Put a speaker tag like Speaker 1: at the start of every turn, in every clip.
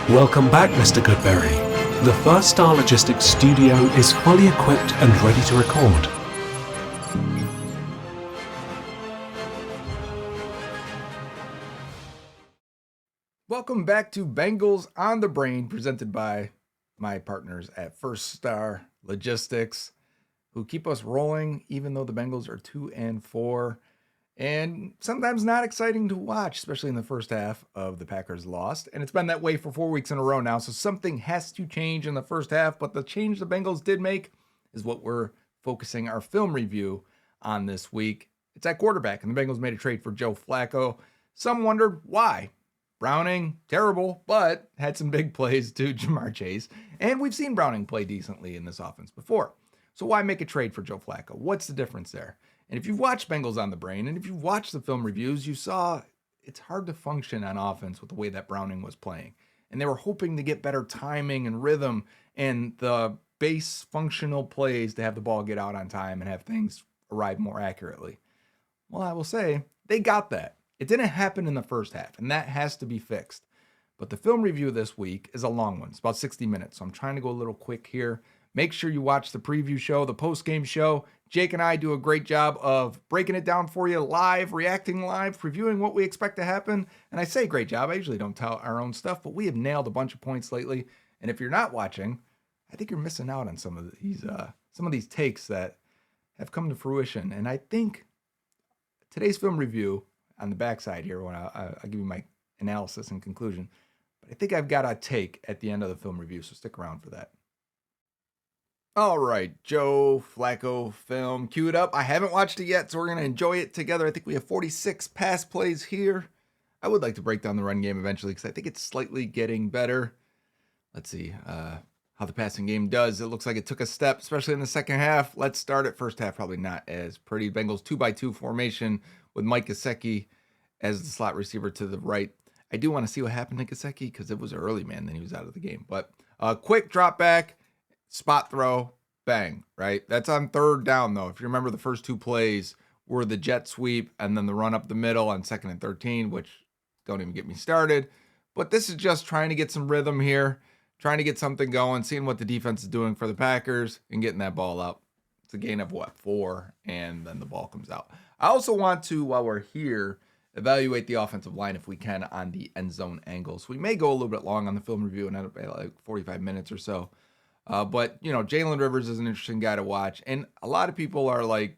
Speaker 1: Welcome back, Mr. Goodberry. The First Star Logistics studio is fully equipped and ready to record.
Speaker 2: Welcome back to Bengals on the Brain, presented by my partners at First Star Logistics, who keep us rolling even though the Bengals are 2-4. And sometimes not exciting to watch, especially in the first half of the Packers lost. And it's been that way for 4 weeks in a row now. So something has to change in the first half. But the change the Bengals did make is what we're focusing our film review on this week. It's at quarterback, and the Bengals made a trade for Joe Flacco. Some wondered why. Browning, terrible, but had some big plays to Jamar Chase. And we've seen Browning play decently in this offense before. So why make a trade for Joe Flacco? What's the difference there? And if you've watched Bengals on the Brain, and if you've watched the film reviews, you saw it's hard to function on offense with the way that Browning was playing. And they were hoping to get better timing and rhythm and the base functional plays to have the ball get out on time and have things arrive more accurately. Well, I will say, they got that. It didn't happen in the first half, and that has to be fixed. But the film review this week is a long one. It's about 60 minutes, so I'm trying to go a little quick here. Make sure you watch the preview show, the post-game show. Jake and I do a great job of breaking it down for you live, reacting live, previewing what we expect to happen. And I say great job. I usually don't tell our own stuff, but we have nailed a bunch of points lately. And if you're not watching, I think you're missing out on some of these takes that have come to fruition. And I think today's film review on the backside here, when I'll give you my analysis and conclusion, but I think I've got a take at the end of the film review, so stick around for that. All right, Joe Flacco film queued up. I haven't watched it yet, so we're going to enjoy it together. I think we have 46 pass plays here. I would like to break down the run game eventually because I think it's slightly getting better. Let's see how the passing game does. It looks like it took a step, especially in the second half. Let's start it. First half, probably not as pretty. Bengals 2x2 formation with Mike Gesicki as the slot receiver to the right. I do want to see what happened to Gesicki because it was early, man. Then he was out of the game. But quick drop back. Spot throw, bang, right? That's on third down, though. If you remember, the first two plays were the jet sweep and then the run up the middle on 2nd and 13, which don't even get me started. But this is just trying to get some rhythm here, trying to get something going, seeing what the defense is doing for the Packers and getting that ball up. It's a gain of, 4, and then the ball comes out. I also want to, while we're here, evaluate the offensive line if we can on the end zone angles. We may go a little bit long on the film review and end up at like 45 minutes or so. But, Jalen Rivers is an interesting guy to watch. And a lot of people are like,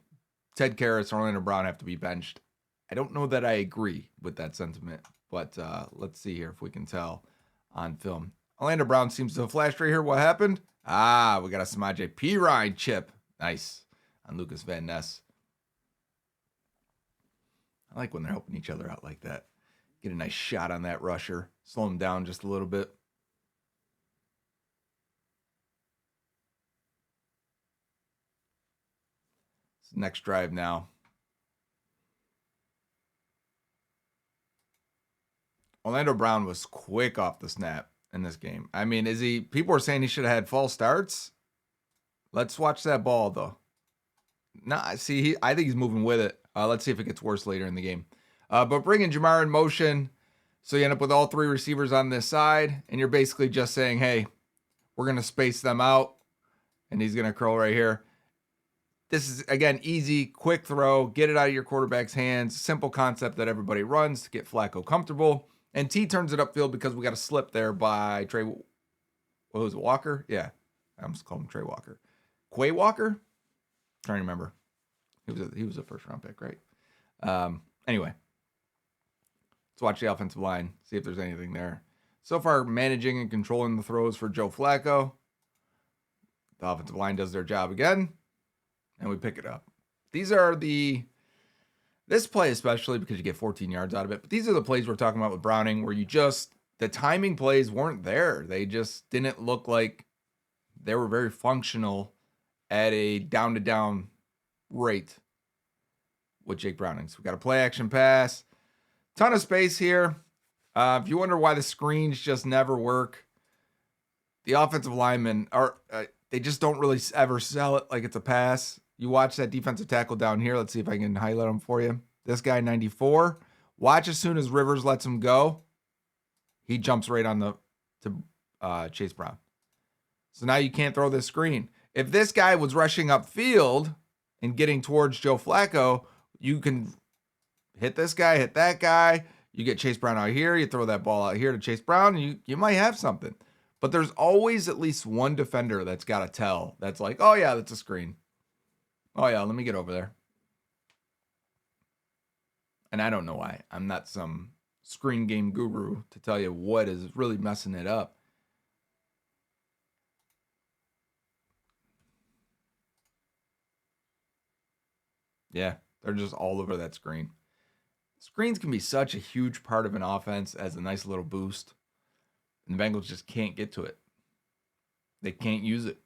Speaker 2: Ted Karras or Orlando Brown have to be benched. I don't know that I agree with that sentiment. But let's see here if we can tell on film. Orlando Brown seems to have flashed right here. What happened? We got a Samaje Perine chip. Nice. On Lucas Van Ness. I like when they're helping each other out like that. Get a nice shot on that rusher. Slow him down just a little bit. Next drive now. Orlando Brown was quick off the snap in this game. I mean, people are saying he should have had false starts. Let's watch that ball, though. I think he's moving with it. Let's see if it gets worse later in the game. But bringing Jamar in motion, so you end up with all 3 receivers on this side, and you're basically just saying, hey, we're going to space them out, and he's going to curl right here. This is, again, easy, quick throw, get it out of your quarterback's hands, simple concept that everybody runs to get Flacco comfortable. And T turns it upfield because we got a slip there by Trey, what was it, Walker? Yeah, I almost called him Trey Walker. Quay Walker? Trying to remember. He was a first-round pick, right? Anyway, let's watch the offensive line, see if there's anything there. So far, managing and controlling the throws for Joe Flacco. The offensive line does their job again. And we pick it up. These are this play especially because you get 14 yards out of it. But these are the plays we're talking about with Browning where the timing plays weren't there. They just didn't look like they were very functional at a down-to-down rate with Jake Browning. So we got a play action pass. Ton of space here. If you wonder why the screens just never work, the offensive linemen they just don't really ever sell it like it's a pass. You watch that defensive tackle down here. Let's see if I can highlight him for you. This guy, 94. Watch as soon as Rivers lets him go. He jumps right on to to Chase Brown. So now you can't throw this screen. If this guy was rushing upfield and getting towards Joe Flacco, you can hit this guy, hit that guy. You get Chase Brown out here. You throw that ball out here to Chase Brown. And you might have something. But there's always at least one defender that's got to tell. That's like, oh, yeah, that's a screen. Oh, yeah, let me get over there. And I don't know why. I'm not some screen game guru to tell you what is really messing it up. Yeah, they're just all over that screen. Screens can be such a huge part of an offense as a nice little boost. And the Bengals just can't get to it. They can't use it.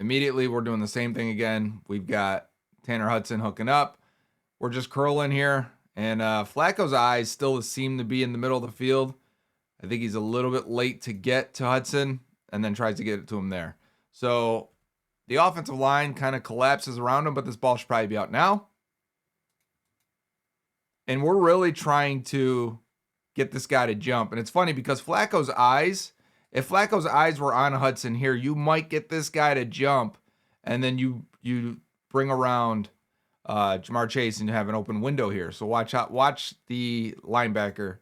Speaker 2: Immediately, we're doing the same thing again. We've got Tanner Hudson hooking up. We're just curling here. And Flacco's eyes still seem to be in the middle of the field. I think he's a little bit late to get to Hudson and then tries to get it to him there. So the offensive line kind of collapses around him, but this ball should probably be out now. And we're really trying to get this guy to jump. And it's funny because Flacco's eyes, if Flacco's eyes were on Hudson here, you might get this guy to jump, and then you bring around Jamar Chase and you have an open window here. So watch the linebacker.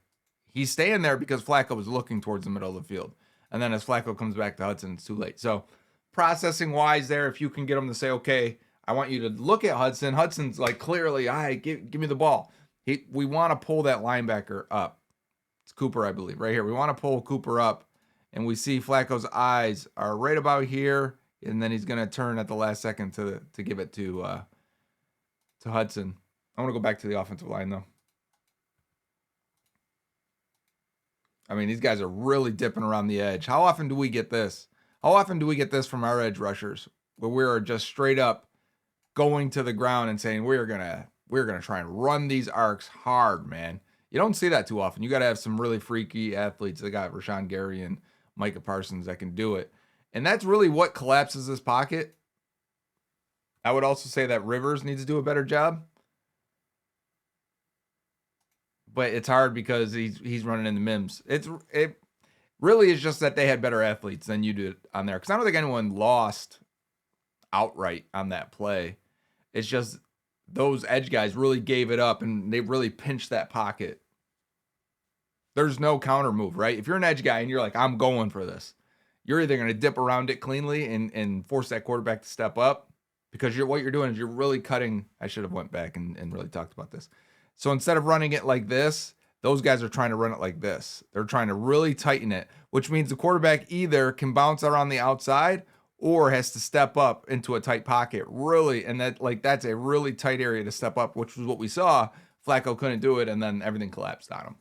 Speaker 2: He's staying there because Flacco was looking towards the middle of the field. And then as Flacco comes back to Hudson, it's too late. So processing-wise there, if you can get him to say, okay, I want you to look at Hudson. Hudson's like, clearly, all right, give me the ball. We want to pull that linebacker up. It's Cooper, I believe, right here. We want to pull Cooper up, and we see Flacco's eyes are right about here, and then he's going to turn at the last second to give it to Hudson. I want to go back to the offensive line, though. I mean, these guys are really dipping around the edge. How often do we get this? How often do we get this from our edge rushers where we're just straight up going to the ground and saying we're gonna try and run these arcs hard, man? You don't see that too often. You got to have some really freaky athletes. They got Rashawn Gary and Micah Parsons that can do it. And that's really what collapses this pocket. I would also say that Rivers needs to do a better job. But it's hard because he's running in the Mims. It really is just that they had better athletes than you did on there. Because I don't think anyone lost outright on that play. It's just those edge guys really gave it up and they really pinched that pocket. There's no counter move, right? If you're an edge guy and you're like, I'm going for this, you're either going to dip around it cleanly and force that quarterback to step up, because what you're doing is you're really cutting. I should have went back and really talked about this. So instead of running it like this, those guys are trying to run it like this. They're trying to really tighten it, which means the quarterback either can bounce around the outside or has to step up into a tight pocket, really. And that's a really tight area to step up, which was what we saw. Flacco couldn't do it, and then everything collapsed on him.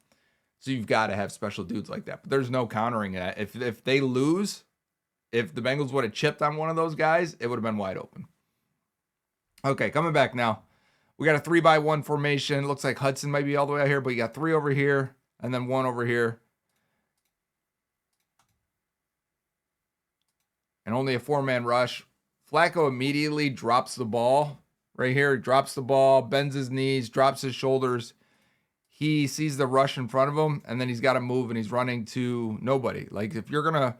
Speaker 2: So you've got to have special dudes like that. But there's no countering that. If they lose, if the Bengals would have chipped on one of those guys, it would have been wide open. Okay, coming back now. We got a 3-by-1 formation. Looks like Hudson might be all the way out here, but you got 3 over here and then 1 over here. And only a 4-man rush. Flacco immediately drops the ball right here. He drops the ball, bends his knees, drops his shoulders. He sees the rush in front of him, and then he's got to move, and he's running to nobody. Like, if you're going to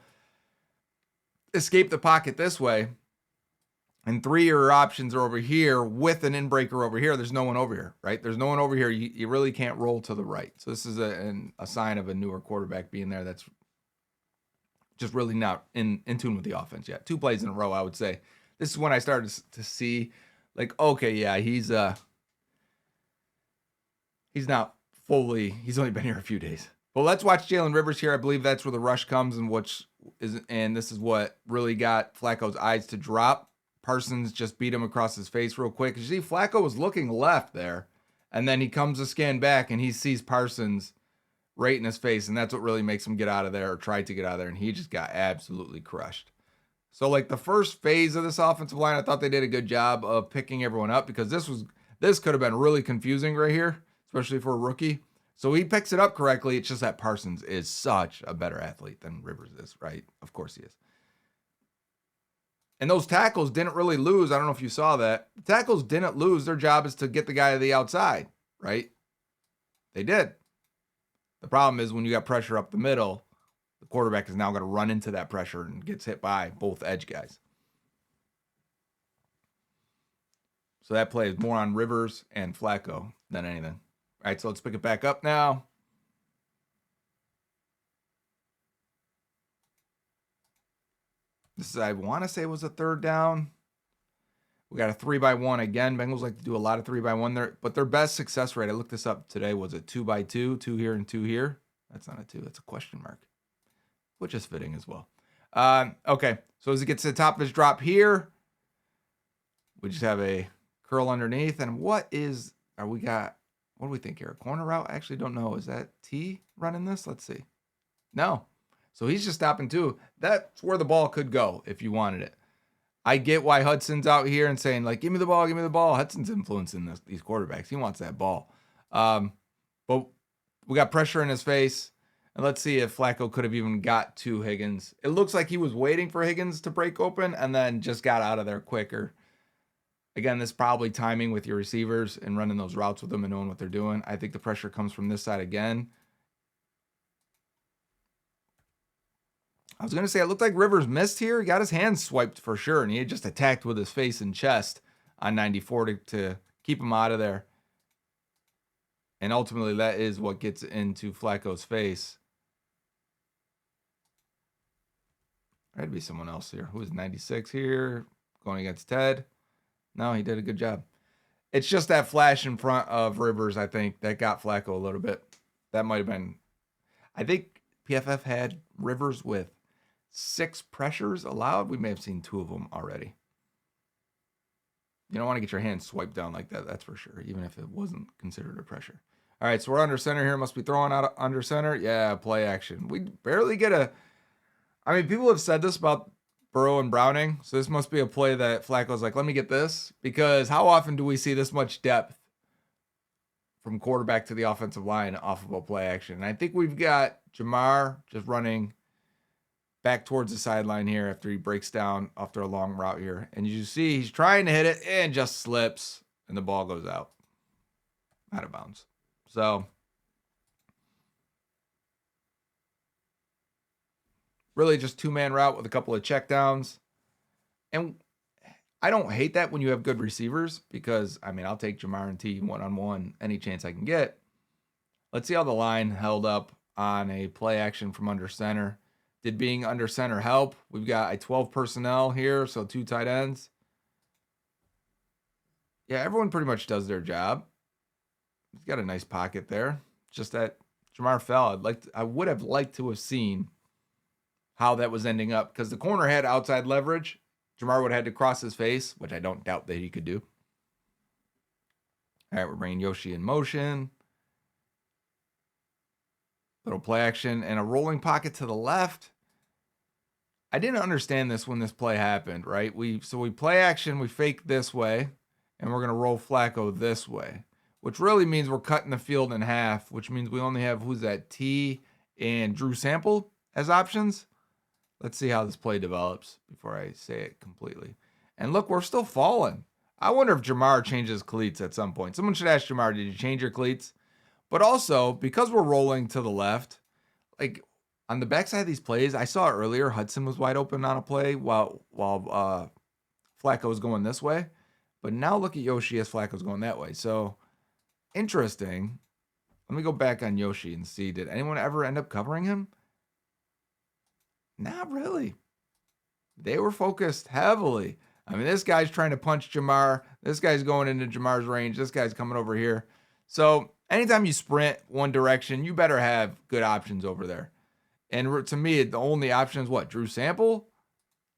Speaker 2: escape the pocket this way, and 3 of your options are over here with an in-breaker over here, there's no one over here, right? There's no one over here. You really can't roll to the right. So this is a sign of a newer quarterback being there that's just really not in tune with the offense yet. 2 plays in a row, I would say. This is when I started to see, like, okay, yeah, he's not fully, he's only been here a few days. But let's watch Jalen Rivers here. I believe that's where the rush comes, and this is what really got Flacco's eyes to drop. Parsons just beat him across his face real quick. You see, Flacco was looking left there, and then he comes to scan back, and he sees Parsons right in his face, and that's what really makes him get out of there, or tried to get out of there, and he just got absolutely crushed. So, like, the first phase of this offensive line, I thought they did a good job of picking everyone up, because this could have been really confusing right here, especially for a rookie. So he picks it up correctly. It's just that Parsons is such a better athlete than Rivers is, right? Of course he is. And those tackles didn't really lose. I don't know if you saw that. The tackles didn't lose. Their job is to get the guy to the outside, right? They did. The problem is when you got pressure up the middle, the quarterback is now going to run into that pressure and gets hit by both edge guys. So that play is more on Rivers and Flacco than anything. All right, so let's pick it back up now. This is, I want to say it was a third down. We got a 3-by-1 again. Bengals like to do a lot of 3-by-1 there, but their best success rate, I looked this up today, was a 2-by-2, 2 here and 2 here. That's not a 2, that's a question mark, which is fitting as well. Okay, so as it gets to the top of his drop here, we just have a curl underneath. And what do we think here? A corner route? I actually don't know. Is that T running this? Let's see. No. So he's just stopping too. That's where the ball could go if you wanted it. I get why Hudson's out here and saying, like, give me the ball, give me the ball. Hudson's influencing these quarterbacks. He wants that ball. But we got pressure in his face. And let's see if Flacco could have even got to Higgins. It looks like he was waiting for Higgins to break open and then just got out of there quicker. Again, this is probably timing with your receivers and running those routes with them and knowing what they're doing. I think the pressure comes from this side again. I was going to say, it looked like Rivers missed here. He got his hands swiped for sure, and he had just attacked with his face and chest on 94 to keep him out of there. And ultimately, that is what gets into Flacco's face. There had to be someone else here. Who is 96 here? Going against Ted. No, he did a good job. It's just that flash in front of Rivers, I think, that got Flacco a little bit. That might have been... I think PFF had Rivers with 6 pressures allowed. We may have seen 2 of them already. You don't want to get your hand swiped down like that, that's for sure, even if it wasn't considered a pressure. All right, so we're under center here. Must be throwing out under center. Yeah, play action. We barely get a... I mean, people have said this about Burrow and Browning, so this must be a play that Flacco's like, let me get this, because how often do we see this much depth from quarterback to the offensive line off of a play action? And I think we've got Jamar just running back towards the sideline here after he breaks down after a long route here. And you see he's trying to hit it and just slips, and the ball goes out of bounds. So really just 2-man route with a couple of checkdowns. And I don't hate that when you have good receivers because, I mean, I'll take Jamar and T one-on-one any chance I can get. Let's see how the line held up on a play action from under center. Did being under center help? We've got a 12 personnel here, so 2 tight ends. Yeah, everyone pretty much does their job. He's got a nice pocket there. Just that Jamar fell. I would have liked to have seen how that was ending up because the corner had outside leverage. Jamar would have had to cross his face, which I don't doubt that he could do. All right, we're bringing Yoshi in motion. Little play action and a rolling pocket to the left. I didn't understand this when this play happened, right? We play action, we fake this way, and we're going to roll Flacco this way, which really means we're cutting the field in half, which means we only have, who's that, T and Drew Sample as options. Let's see how this play develops before I say it completely. And look, we're still falling. I wonder if Jamar changes cleats at some point. Someone should ask Jamar, did you change your cleats? But also, because we're rolling to the left, like on the backside of these plays, I saw earlier Hudson was wide open on a play while Flacco was going this way. But now look at Yoshi as Flacco's going that way. So, interesting. Let me go back on Yoshi and see, did anyone ever end up covering him? Not really. They were focused heavily. I mean, this guy's trying to punch Jamar. This guy's going into Jamar's range. This guy's coming over here. So anytime you sprint one direction, you better have good options over there. And to me, the only option is what? Drew Sample?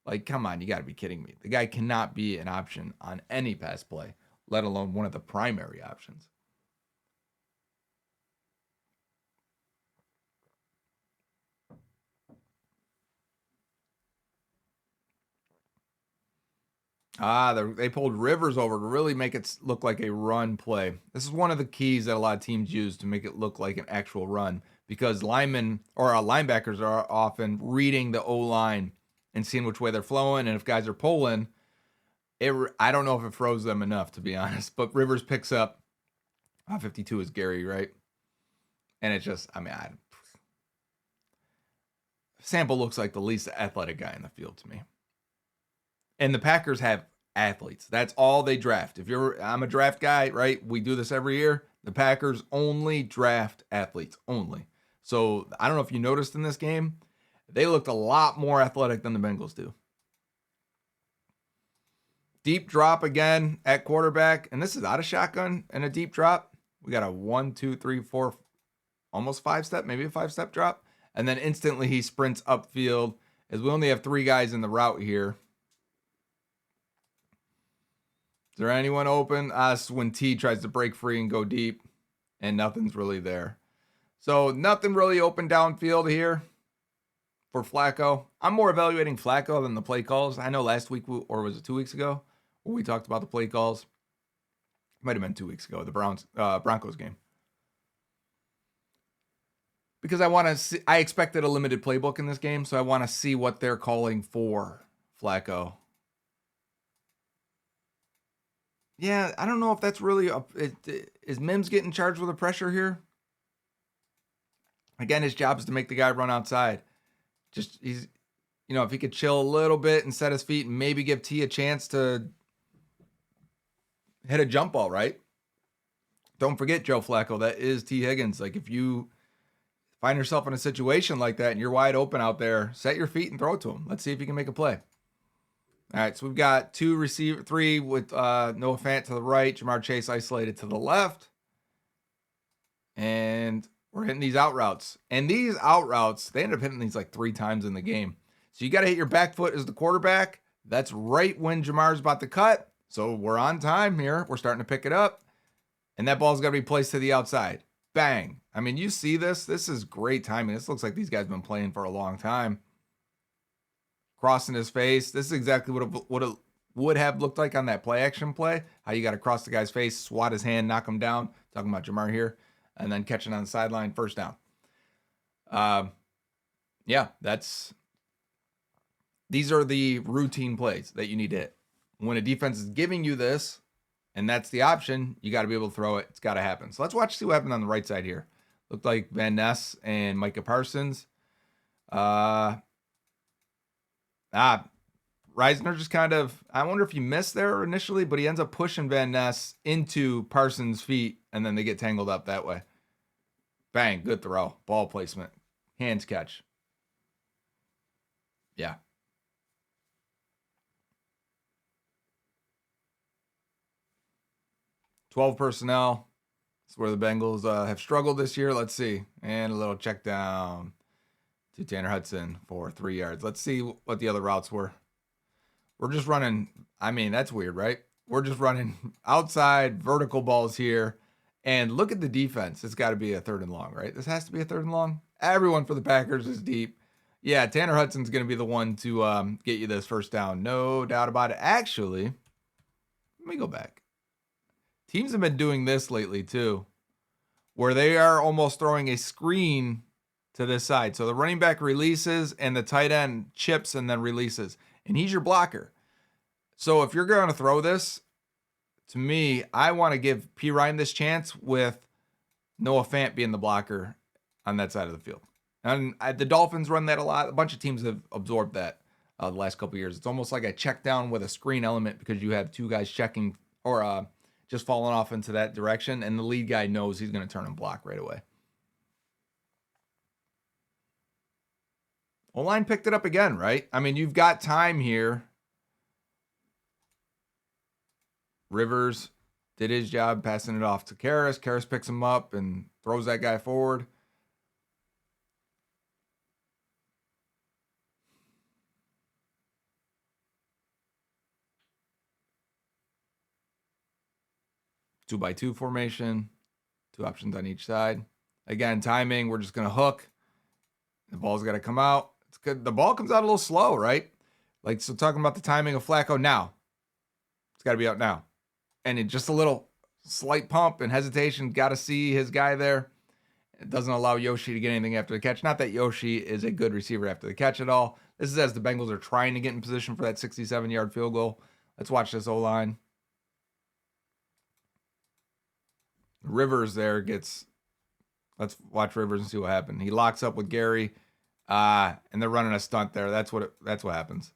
Speaker 2: Like, come on, you got to be kidding me. The guy cannot be an option on any pass play, let alone one of the primary options. They pulled Rivers over to really make it look like a run play. This is one of the keys that a lot of teams use to make it look like an actual run because linebackers are often reading the O-line and seeing which way they're flowing. And if guys are pulling, I don't know if it froze them enough, to be honest. But Rivers picks up 52 is Gary, right? And it's just, Sample looks like the least athletic guy in the field to me. And the Packers have athletes. That's all they draft. I'm a draft guy, right? We do this every year. The Packers only draft athletes, only. So I don't know if you noticed in this game, they looked a lot more athletic than the Bengals do. Deep drop again at quarterback. And this is out of shotgun and a deep drop. We got a 1, 2, 3, 4, almost 5-step, maybe a 5-step drop. And then instantly he sprints upfield as we only have 3 guys in the route here. Is there anyone open? Us when T tries to break free and go deep, and nothing's really there. So nothing really open downfield here for Flacco. I'm more evaluating Flacco than the play calls. I know last week, or was it 2 weeks ago, where we talked about the play calls. It might have been 2 weeks ago, the Broncos game. Because I expected a limited playbook in this game, so I want to see what they're calling for Flacco. Yeah, I don't know if that's really is Mims getting charged with the pressure here? Again, his job is to make the guy run outside. Just if he could chill a little bit and set his feet and maybe give T a chance to hit a jump ball, right? Don't forget Joe Flacco. That is T Higgins. Like, if you find yourself in a situation like that and you're wide open out there, set your feet and throw it to him. Let's see if he can make a play. All right, so we've got 3 with Noah Fant to the right, Jamar Chase isolated to the left. And we're hitting these out routes. And these out routes, they end up hitting these like 3 times in the game. So you got to hit your back foot as the quarterback. That's right when Jamar's about to cut. So we're on time here. We're starting to pick it up. And that ball's got to be placed to the outside. Bang. I mean, you see this. This is great timing. This looks like these guys have been playing for a long time. Crossing his face. This is exactly what it would have looked like on that play action play. How you got to cross the guy's face, swat his hand, knock him down. Talking about Jamar here. And then catching on the sideline, first down. These are the routine plays that you need to hit. When a defense is giving you this, and that's the option, you got to be able to throw it. It's got to happen. So let's see what happened on the right side here. Looked like Van Ness and Micah Parsons. Reisner just kind of, I wonder if he missed there initially, but he ends up pushing Van Ness into Parsons' feet, and then they get tangled up that way. Bang, good throw. Ball placement. Hands catch. Yeah. "12 personnel. That's where the Bengals have struggled this year. Let's see. And a little check down to Tanner Hudson for 3 yards. Let's see what the other routes were. We're just running. I mean, that's weird, right? We're just running outside vertical balls here. And look at the defense. It's got to be a 3rd and long, right? This has to be a 3rd and long. Everyone for the Packers is deep. Yeah, Tanner Hudson's going to be the one to get you this first down. No doubt about it. Actually, let me go back. Teams have been doing this lately too, where they are almost throwing a screen to this side. So the running back releases and the tight end chips and then releases. And he's your blocker. So if you're going to throw this, to me, I want to give P. Ryan this chance with Noah Fant being the blocker on that side of the field. And the Dolphins run that a lot. A bunch of teams have absorbed that the last couple of years. It's almost like a check down with a screen element because you have 2 guys checking or just falling off into that direction, and the lead guy knows he's going to turn and block right away. O-line picked it up again, right? I mean, you've got time here. Rivers did his job passing it off to Karras. Karras picks him up and throws that guy forward. Two by 2 formation. 2 options on each side. Again, timing. We're just going to hook. The ball's got to come out. It's good. The ball comes out a little slow, right? Like, so talking about the timing of Flacco now. It's got to be out now. And it just a little slight pump and hesitation. Got to see his guy there. It doesn't allow Yoshi to get anything after the catch. Not that Yoshi is a good receiver after the catch at all. This is as the Bengals are trying to get in position for that 67-yard field goal. Let's watch this O-line. Rivers there gets... Let's watch Rivers and see what happened. He locks up with Gary, and they're running a stunt there. That's what happens.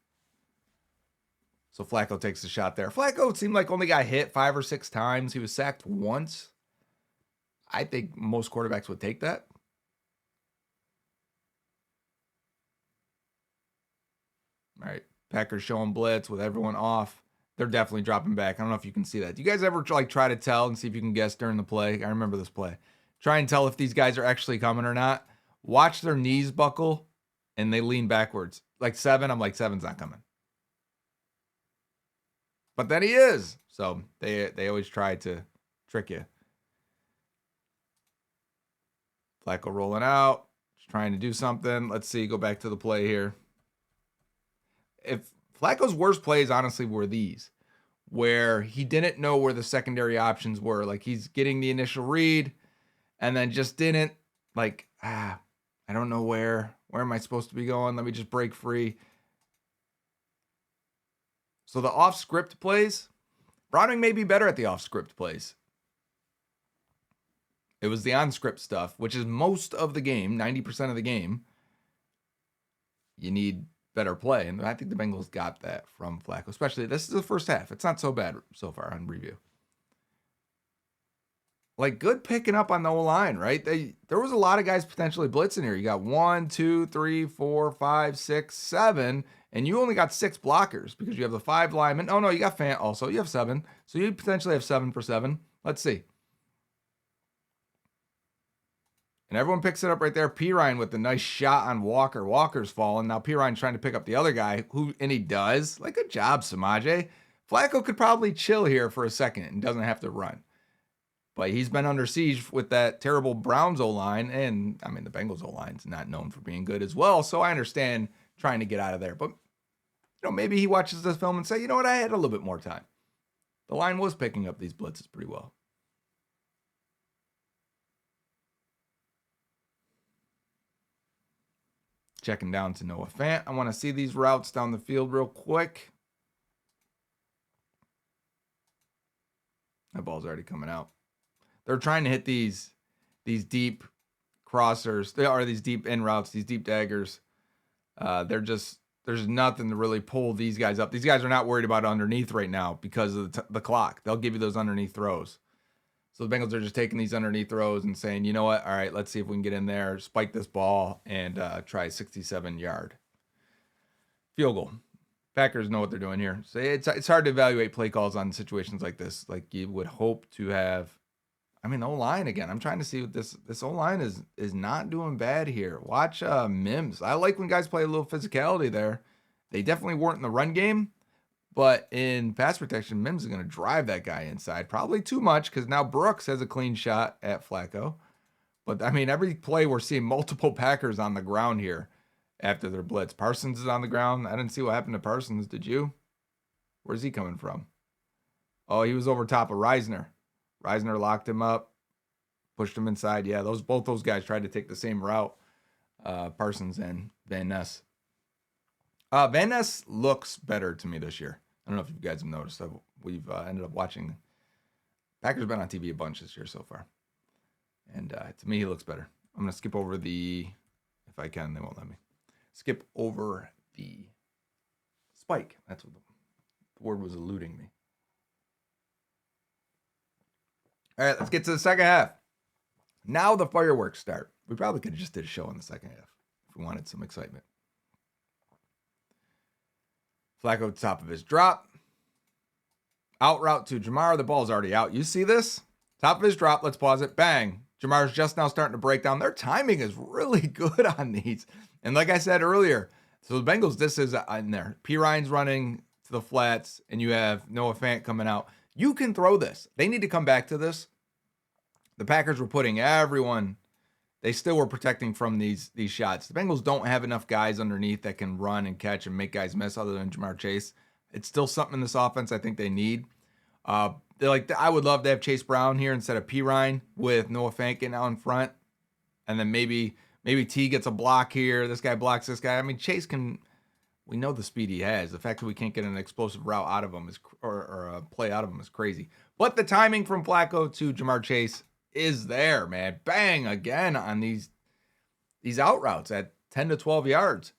Speaker 2: So Flacco takes the shot there. Flacco seemed like only got hit 5 or 6 times. He was sacked once. I think most quarterbacks would take that. All right, Packers showing blitz with everyone off. They're definitely dropping back. I don't know if you can see that. Do you guys ever try to tell and see if you can guess during the play? I remember this play. Try and tell if these guys are actually coming or not. Watch their knees buckle, and they lean backwards. Like 7, I'm like, 7's not coming. But then he is. So they always try to trick you. Flacco rolling out, just trying to do something. Let's see, go back to the play here. If Flacco's worst plays, honestly, were these, where he didn't know where the secondary options were. Like, he's getting the initial read and then just didn't, like, I don't know where am I supposed to be going? Let me just break free. So the off-script plays, Browning may be better at the off-script plays. It was the on-script stuff, which is most of the game, 90% of the game. You need better play, and I think the Bengals got that from Flacco, especially this is the first half. It's not so bad so far on review. Like, good picking up on the O-line, right? There was a lot of guys potentially blitzing here. You got 1, 2, 3, 4, 5, 6, 7, and you only got 6 blockers because you have the 5 linemen. Oh, no, you got Fant also. You have 7. So you potentially have 7 for 7. Let's see. And everyone picks it up right there. Pirine with the nice shot on Walker. Walker's falling. Now Pirine's trying to pick up the other guy, and he does. Like, good job, Samaje. Flacco could probably chill here for a second and doesn't have to run. But he's been under siege with that terrible Browns O-line. And, I mean, the Bengals O-line's not known for being good as well. So I understand trying to get out of there. But, maybe he watches this film and say, you know what, I had a little bit more time. The line was picking up these blitzes pretty well. Checking down to Noah Fant. I want to see these routes down the field real quick. That ball's already coming out. They're trying to hit these deep crossers. They are these deep in routes, these deep daggers. There's nothing to really pull these guys up. These guys are not worried about underneath right now because of the clock. They'll give you those underneath throws. So the Bengals are just taking these underneath throws and saying, you know what? All right, let's see if we can get in there, spike this ball, and try a 67-yard field goal. Packers know what they're doing here. So it's hard to evaluate play calls on situations like this. Like, you would hope to have, O-line again. I'm trying to see what this O-line is not doing bad here. Watch Mims. I like when guys play a little physicality there. They definitely weren't in the run game. But in pass protection, Mims is going to drive that guy inside. Probably too much because now Brooks has a clean shot at Flacco. But, every play we're seeing multiple Packers on the ground here after their blitz. Parsons is on the ground. I didn't see what happened to Parsons. Did you? Where's he coming from? Oh, he was over top of Reisner. Reisner locked him up, pushed him inside. Yeah, both those guys tried to take the same route, Parsons and Van Ness. Van Ness looks better to me this year. I don't know if you guys have noticed. We've ended up watching. Packers been on TV a bunch this year so far. And to me, he looks better. I'm going to skip over if I can, they won't let me. Skip over the spike. That's what the word was eluding me. All right, let's get to the second half. Now the fireworks start. We probably could have just did a show in the second half if we wanted some excitement. Flacco at the top of his drop. Out route to Jamar. The ball's already out. You see this? Top of his drop. Let's pause it. Bang. Jamar's just now starting to break down. Their timing is really good on these. And like I said earlier, so the Bengals, this is in there. Pirine's running to the flats, and you have Noah Fant coming out. You can throw this. They need to come back to this. The Packers were putting everyone, they still were protecting from these shots. The Bengals don't have enough guys underneath that can run and catch and make guys miss other than Jamar Chase. It's still something in this offense I think they need. I would love to have Chase Brown here instead of Pirine with Noah Fant getting out in front. And then maybe T gets a block here. This guy blocks this guy. Chase can We know the speed he has. The fact that we can't get an explosive route out of him or a play out of him is crazy. But the timing from Flacco to Jamar Chase is there, man. Bang again on these out routes at 10 to 12 yards.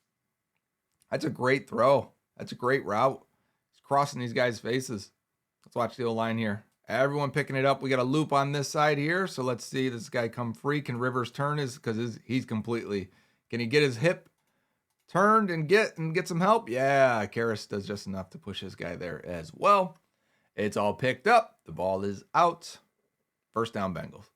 Speaker 2: That's a great throw. That's a great route. He's crossing these guys' faces. Let's watch the O-line here. Everyone picking it up. We got a loop on this side here. So let's see this guy come free. Can Rivers turn because he's completely. Can he get his hip turned and get some help? Yeah, Karras does just enough to push his guy there as well. It's all picked up. The ball is out. First down, Bengals.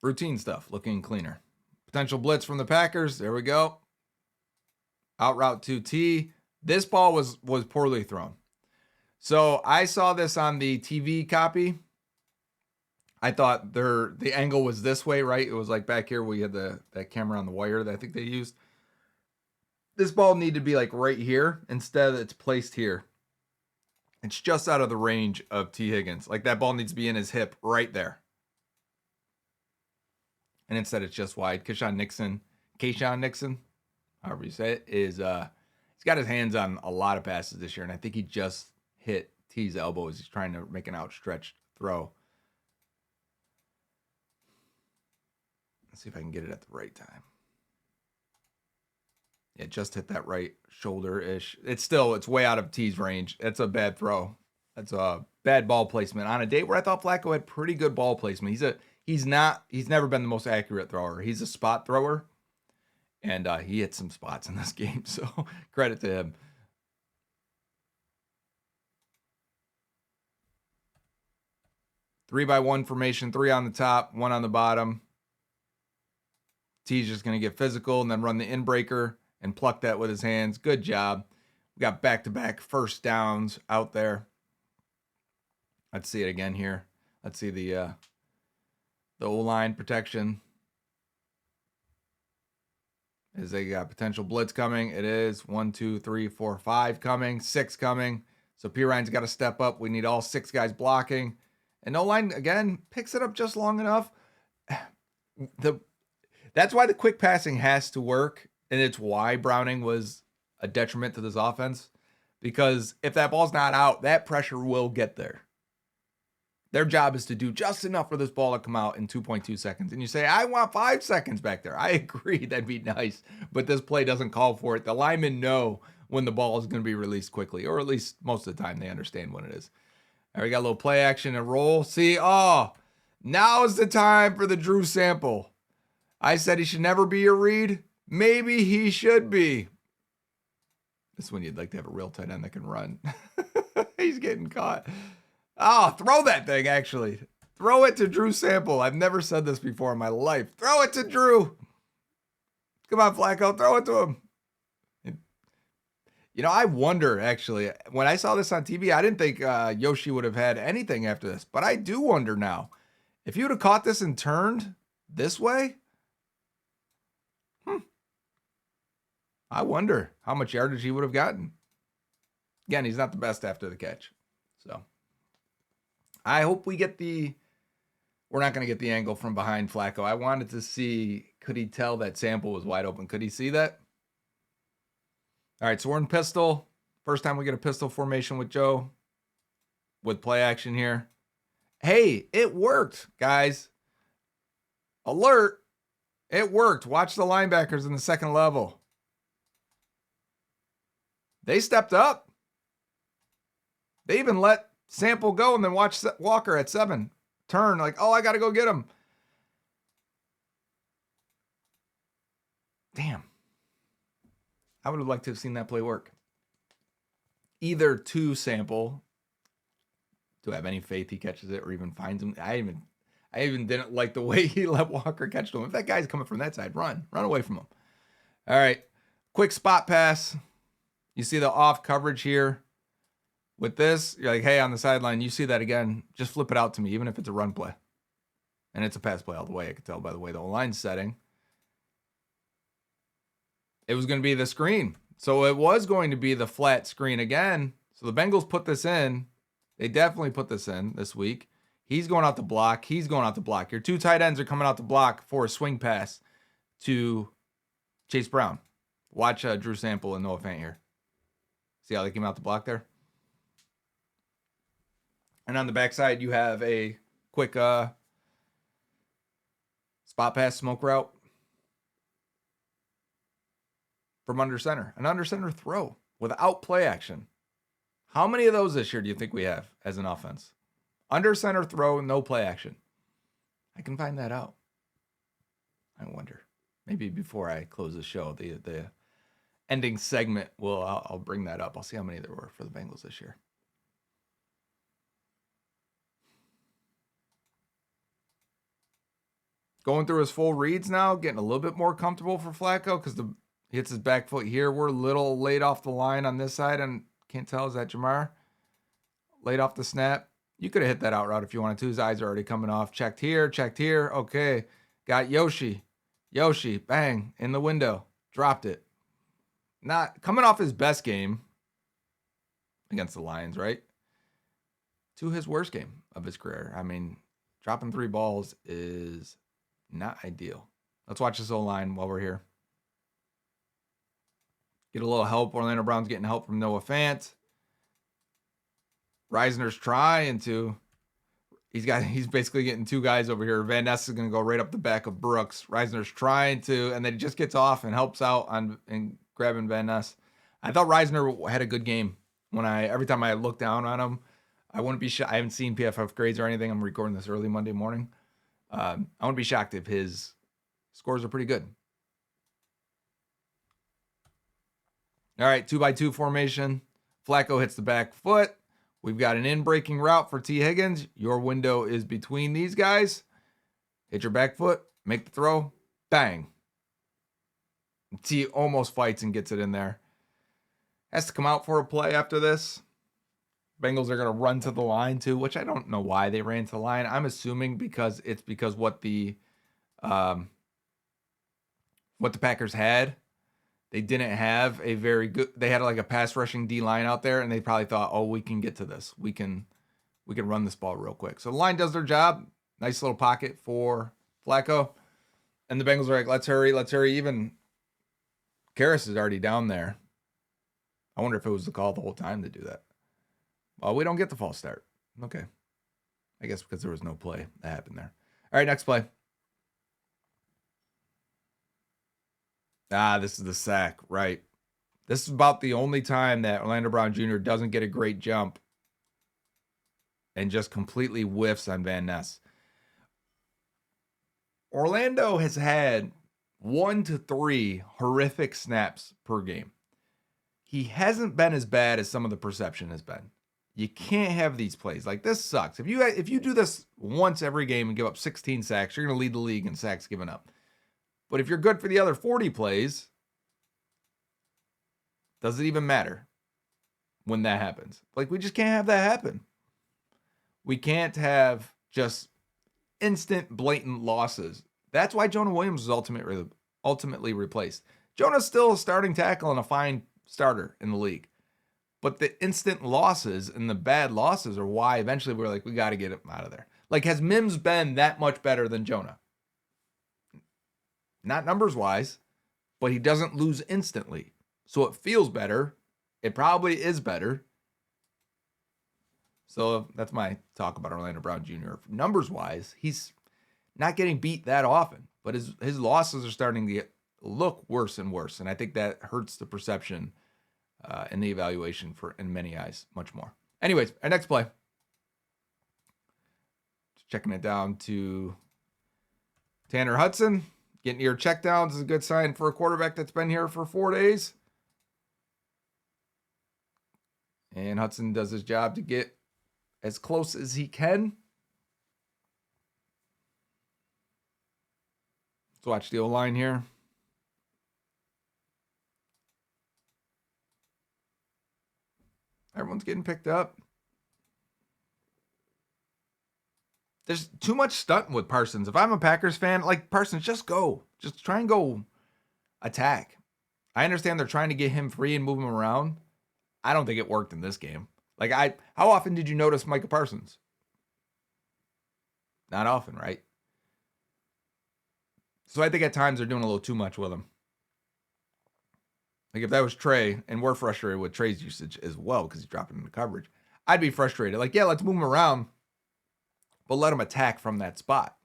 Speaker 2: Routine stuff, looking cleaner. Potential blitz from the Packers. There we go. Out route to T. This ball was poorly thrown. So I saw this on the TV copy. I thought the angle was this way, right? It was like back here we had that camera on the wire that I think they used. This ball needed to be like right here. Instead, it's placed here. It's just out of the range of T. Higgins. Like that ball needs to be in his hip right there. And instead it's just wide. Keyshawn Nixon, however you say it, is he's got his hands on a lot of passes this year, and I think he just hit T's elbow as he's trying to make an outstretched throw. Let's see if I can get it at the right time. Yeah, just hit that right shoulder-ish. It's way out of T's range. That's a bad throw. That's a bad ball placement. On a day where I thought Flacco had pretty good ball placement. He's never been the most accurate thrower. He's a spot thrower. And he hit some spots in this game, so credit to him. Three by one formation, 3 on the top, 1 on the bottom. T's just going to get physical and then run the inbreaker and pluck that with his hands. Good job. We got back-to-back first downs out there. Let's see it again here. Let's see the O-line protection. Is they got potential blitz coming. It is 1, 2, 3, 4, 5 coming, 6 coming. So Piran's got to step up. We need all 6 guys blocking. And O-line, again, picks it up just long enough. That's why the quick passing has to work. And it's why Browning was a detriment to this offense. Because if that ball's not out, that pressure will get there. Their job is to do just enough for this ball to come out in 2.2 seconds. And you say, I want 5 seconds back there. I agree. That'd be nice. But this play doesn't call for it. The linemen know when the ball is going to be released quickly. Or at least most of the time they understand when it is. All right, we got a little play action and roll. See, now is the time for the Drew sample. I said he should never be a read. Maybe he should be. This one you'd like to have a real tight end that can run. He's getting caught. Oh, throw that thing, actually. Throw it to Drew Sample. I've never said this before in my life. Throw it to Drew. Come on, Flacco. Throw it to him. You know, I wonder, actually, when I saw this on TV, I didn't think Yoshi would have had anything after this. But I do wonder now. If you would have caught this and turned this way, I wonder how much yardage he would have gotten. Again, he's not the best after the catch. So I hope we get we're not going to get the angle from behind Flacco. I wanted to see, could he tell that Sample was wide open? Could he see that? All right, so we're in pistol. First time we get a pistol formation with Joe with play action here. Hey, it worked, guys. Alert. It worked. Watch the linebackers in the second level. They stepped up. They even let Sample go and then watch Walker at 7 turn like, I got to go get him. Damn. I would have liked to have seen that play work. Either to Sample, to have any faith he catches it or even finds him. I even didn't like the way he let Walker catch him. If that guy's coming from that side, run away from him. All right, quick spot pass. You see the off coverage here. With this, you're like, hey, on the sideline, you see that again, just flip it out to me, even if it's a run play. And it's a pass play all the way. I could tell by the way the line's setting. It was going to be the screen. So it was going to be the flat screen again. So the Bengals put this in. They definitely put this in this week. He's going out to block. He's going out to block. Your 2 tight ends are coming out to block for a swing pass to Chase Brown. Watch Drew Sample and Noah Fant here. See how they came out the block there? And on the backside, you have a quick spot pass smoke route from under center. An under center throw without play action. How many of those this year do you think we have as an offense? Under center throw, no play action. I can find that out. I wonder. Maybe before I close the show, the ending segment, I'll bring that up. I'll see how many there were for the Bengals this year. Going through his full reads now, getting a little bit more comfortable for Flacco because he hits his back foot here. We're a little late off the line on this side, and can't tell, is that Jamar? Late off the snap. You could have hit that out route if you wanted to. His eyes are already coming off. Checked here. Okay. Got Yoshi, bang, in the window. Dropped it. Not coming off his best game against the Lions, right? To his worst game of his career. I mean, dropping 3 balls is not ideal. Let's watch this O-line while we're here. Get a little help. Orlando Brown's getting help from Noah Fant. Reisner's trying to. He's basically getting 2 guys over here. Van Ness is going to go right up the back of Brooks. Reisner's trying to, and then he just gets off and helps out and grabbing Van Ness. I thought Reisner had a good game. Every time I look down on him, I wouldn't be shocked. I haven't seen PFF grades or anything. I'm recording this early Monday morning. I wouldn't be shocked if his scores are pretty good. All right, 2x2 formation. Flacco hits the back foot. We've got an in-breaking route for T. Higgins. Your window is between these guys. Hit your back foot. Make the throw. Bang. T almost fights and gets it in there. Has to come out for a play after this. Bengals are going to run to the line too, which I don't know why they ran to the line. I'm assuming because what the Packers had. They didn't have a very good. They had like a pass rushing D line out there, and they probably thought, "Oh, we can get to this. We can run this ball real quick." So the line does their job. Nice little pocket for Flacco, and the Bengals are like, "Let's hurry!" Even Karras is already down there. I wonder if it was the call the whole time to do that. Well, we don't get the false start. Okay, I guess because there was no play that happened there. All right, next play. This is the sack, right? This is about the only time that Orlando Brown Jr. doesn't get a great jump and just completely whiffs on Van Ness. Orlando has had 1 to 3 horrific snaps per game. He hasn't been as bad as some of the perception has been. You can't have these plays. Like, this sucks. If you do this once every game and give up 16 sacks, you're going to lead the league in sacks given up. But if you're good for the other 40 plays, does it even matter when that happens? Like, we just can't have that happen. We can't have just instant, blatant losses. That's why Jonah Williams was ultimately replaced. Jonah's still a starting tackle and a fine starter in the league. But the instant losses and the bad losses are why eventually we're like, we got to get him out of there. Like, has Mims been that much better than Jonah? Not numbers-wise, but he doesn't lose instantly. So it feels better. It probably is better. So that's my talk about Orlando Brown Jr. Numbers-wise, he's not getting beat that often, but his losses are starting to look worse and worse, and I think that hurts the perception and the evaluation in many eyes much more. Anyways, our next play. Just checking it down to Tanner Hudson. Getting your checkdowns is a good sign for a quarterback that's been here for 4 days. And Hudson does his job to get as close as he can. Let's watch the O-line here. Everyone's getting picked up. There's too much stunting with Parsons. If I'm a Packers fan, like, Parsons, just go. Just try and go attack. I understand they're trying to get him free and move him around. I don't think it worked in this game. Like, how often did you notice Micah Parsons? Not often, right? So I think at times they're doing a little too much with him. Like if that was Trey, and we're frustrated with Trey's usage as well because he's dropping into coverage, I'd be frustrated. Like, yeah, let's move him around, but let him attack from that spot.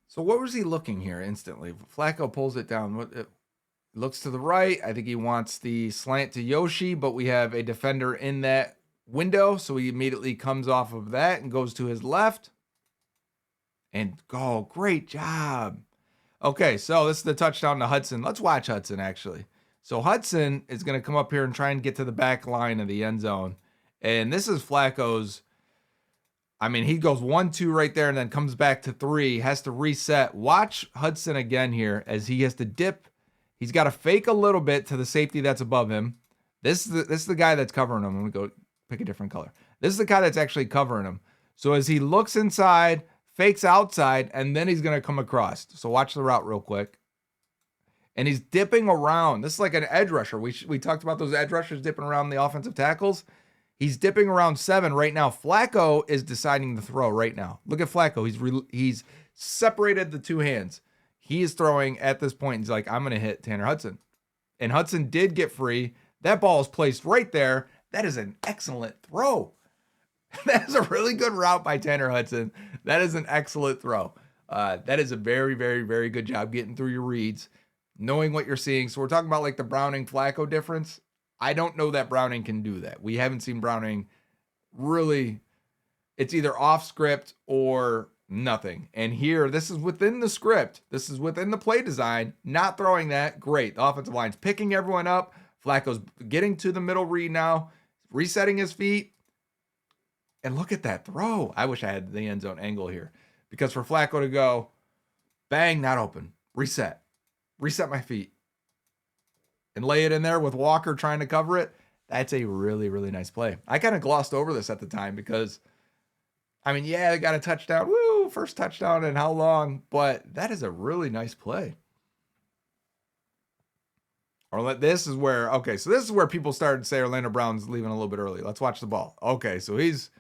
Speaker 2: So what was he looking here instantly? Flacco pulls it down. Looks to the right. I think he wants the slant to Yoshi, but we have a defender in that window, so he immediately comes off of that and goes to his left. And go, great job. Okay, so this is the touchdown to Hudson. Let's watch Hudson, actually. So Hudson is going to come up here and try and get to the back line of the end zone. And this is Flacco's. I mean, he goes 1-2 right there and then comes back to 3, has to reset. Watch Hudson again here as he has to dip. He's got to fake a little bit to the safety that's above him. This is the guy that's covering him. I'm going to go pick a different color. This is the guy that's actually covering him. So as he looks inside, fakes outside, and then he's going to come across. So watch the route real quick. And he's dipping around. This is like an edge rusher. We talked about those edge rushers dipping around the offensive tackles. He's dipping around 7 right now. Flacco is deciding to throw right now. Look at Flacco. He's separated the two hands. He is throwing at this point. He's like, I'm going to hit Tanner Hudson. And Hudson did get free. That ball is placed right there. That is an excellent throw. That is a really good route by Tanner Hudson. That is an excellent throw. That is a very, very, very good job getting through your reads, knowing what you're seeing. So we're talking about like the Browning-Flacco difference. I don't know that Browning can do that. We haven't seen Browning really. It's either off script or nothing. And here, this is within the script. This is within the play design. Not throwing that. Great. The offensive line's picking everyone up. Flacco's getting to the middle read now, resetting his feet. And look at that throw. I wish I had the end zone angle here. Because for Flacco to go, bang, not open. Reset my feet. And lay it in there with Walker trying to cover it. That's a really, really nice play. I kind of glossed over this at the time because, I mean, yeah, they got a touchdown. Woo, first touchdown in how long? But that is a really nice play. This is where people started to say Orlando Brown's leaving a little bit early. Let's watch the ball. Okay, so he's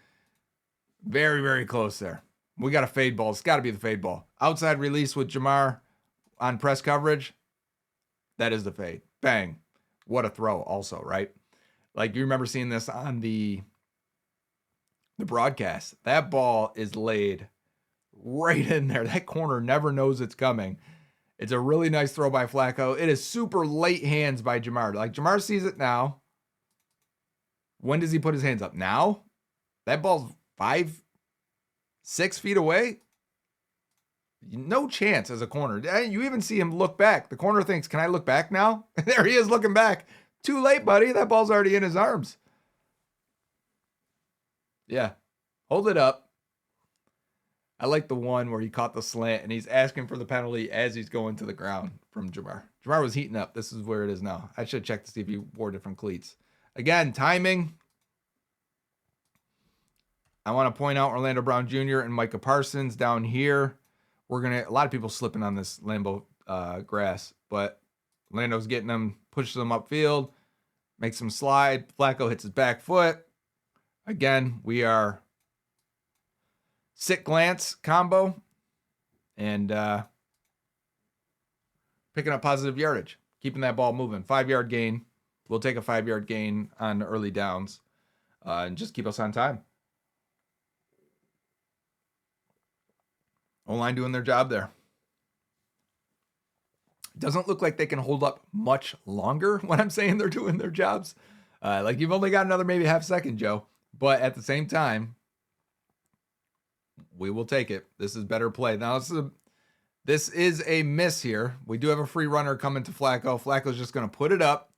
Speaker 2: very, very close there. We got a fade ball. It's got to be the fade ball. Outside release with Jamar on press coverage. That is the fade. Bang. What a throw also, right? Like you remember seeing this on the broadcast. That ball is laid right in there. That corner never knows it's coming. It's a really nice throw by Flacco. It is super late hands by Jamar. Like Jamar sees it now. When does he put his hands up? Now? That ball's 5-6 feet away. No chance as a corner. You even see him look back. The corner thinks, can I look back now? There he is looking back. Too late, buddy. That ball's already in his arms. Yeah. Hold it up. I like the one where he caught the slant and he's asking for the penalty as he's going to the ground from Jamar. Jamar was heating up. This is where it is now. I should check to see if he wore different cleats. Again, timing. I want to point out Orlando Brown Jr. and Micah Parsons down here. A lot of people slipping on this Lambeau grass, but Orlando's getting them, pushes them upfield, makes them slide. Flacco hits his back foot. Again, we are sit glance combo and picking up positive yardage, keeping that ball moving. 5-yard gain. We'll take a 5-yard gain on early downs and just keep us on time. O-line doing their job there. Doesn't look like they can hold up much longer when I'm saying they're doing their jobs. Like you've only got another maybe half second, Joe. But at the same time, we will take it. This is better play. Now, this is a miss here. We do have a free runner coming to Flacco. Flacco's just going to put it up.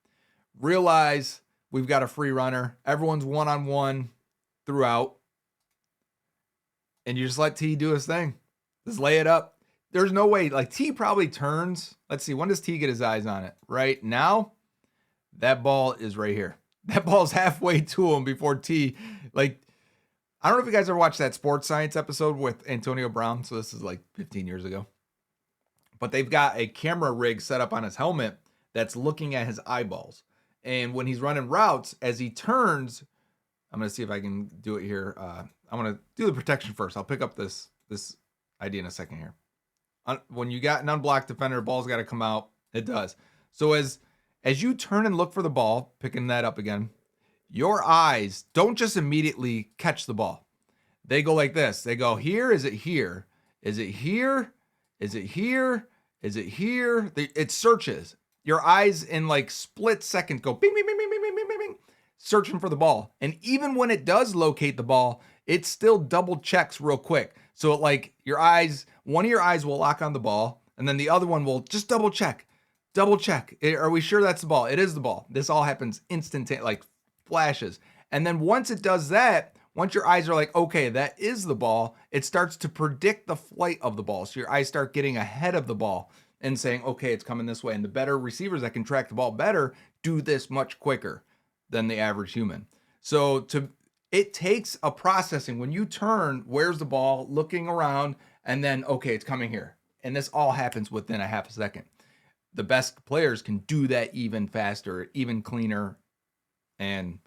Speaker 2: Realize we've got a free runner. Everyone's one-on-one throughout. And you just let T do his thing. Just lay it up. There's no way. Like T probably turns. Let's see. When does T get his eyes on it? Right now, that ball is right here. That ball's halfway to him before T. Like, I don't know if you guys ever watched that Sports Science episode with Antonio Brown. So this is like 15 years ago. But they've got a camera rig set up on his helmet that's looking at his eyeballs. And when he's running routes, as he turns, I'm going to see if I can do it here. I'm going to do the protection first. I'll pick up this idea in a second here. when you got an unblocked defender, the ball's got to come out. It does. So as you turn and look for the ball, picking that up again, your eyes don't just immediately catch the ball. They go like this. They go, here, is it here? Is it here? Is it here? Is it here? It searches. Your eyes in like split second go bing, bing, bing, bing, bing, bing, bing, bing, searching for the ball. And even when it does locate the ball, it still double checks real quick. So like your eyes, one of your eyes will lock on the ball, and then the other one will just double check. Double check. Are we sure that's the ball? It is the ball. This all happens instantaneously, like flashes. And then once it does that, once your eyes are like, okay, that is the ball, it starts to predict the flight of the ball. So your eyes start getting ahead of the ball and saying, okay, it's coming this way. And the better receivers that can track the ball better do this much quicker than the average human. So it takes a processing. When you turn, where's the ball, looking around, and then, okay, it's coming here. And this all happens within a half a second. The best players can do that even faster, even cleaner. And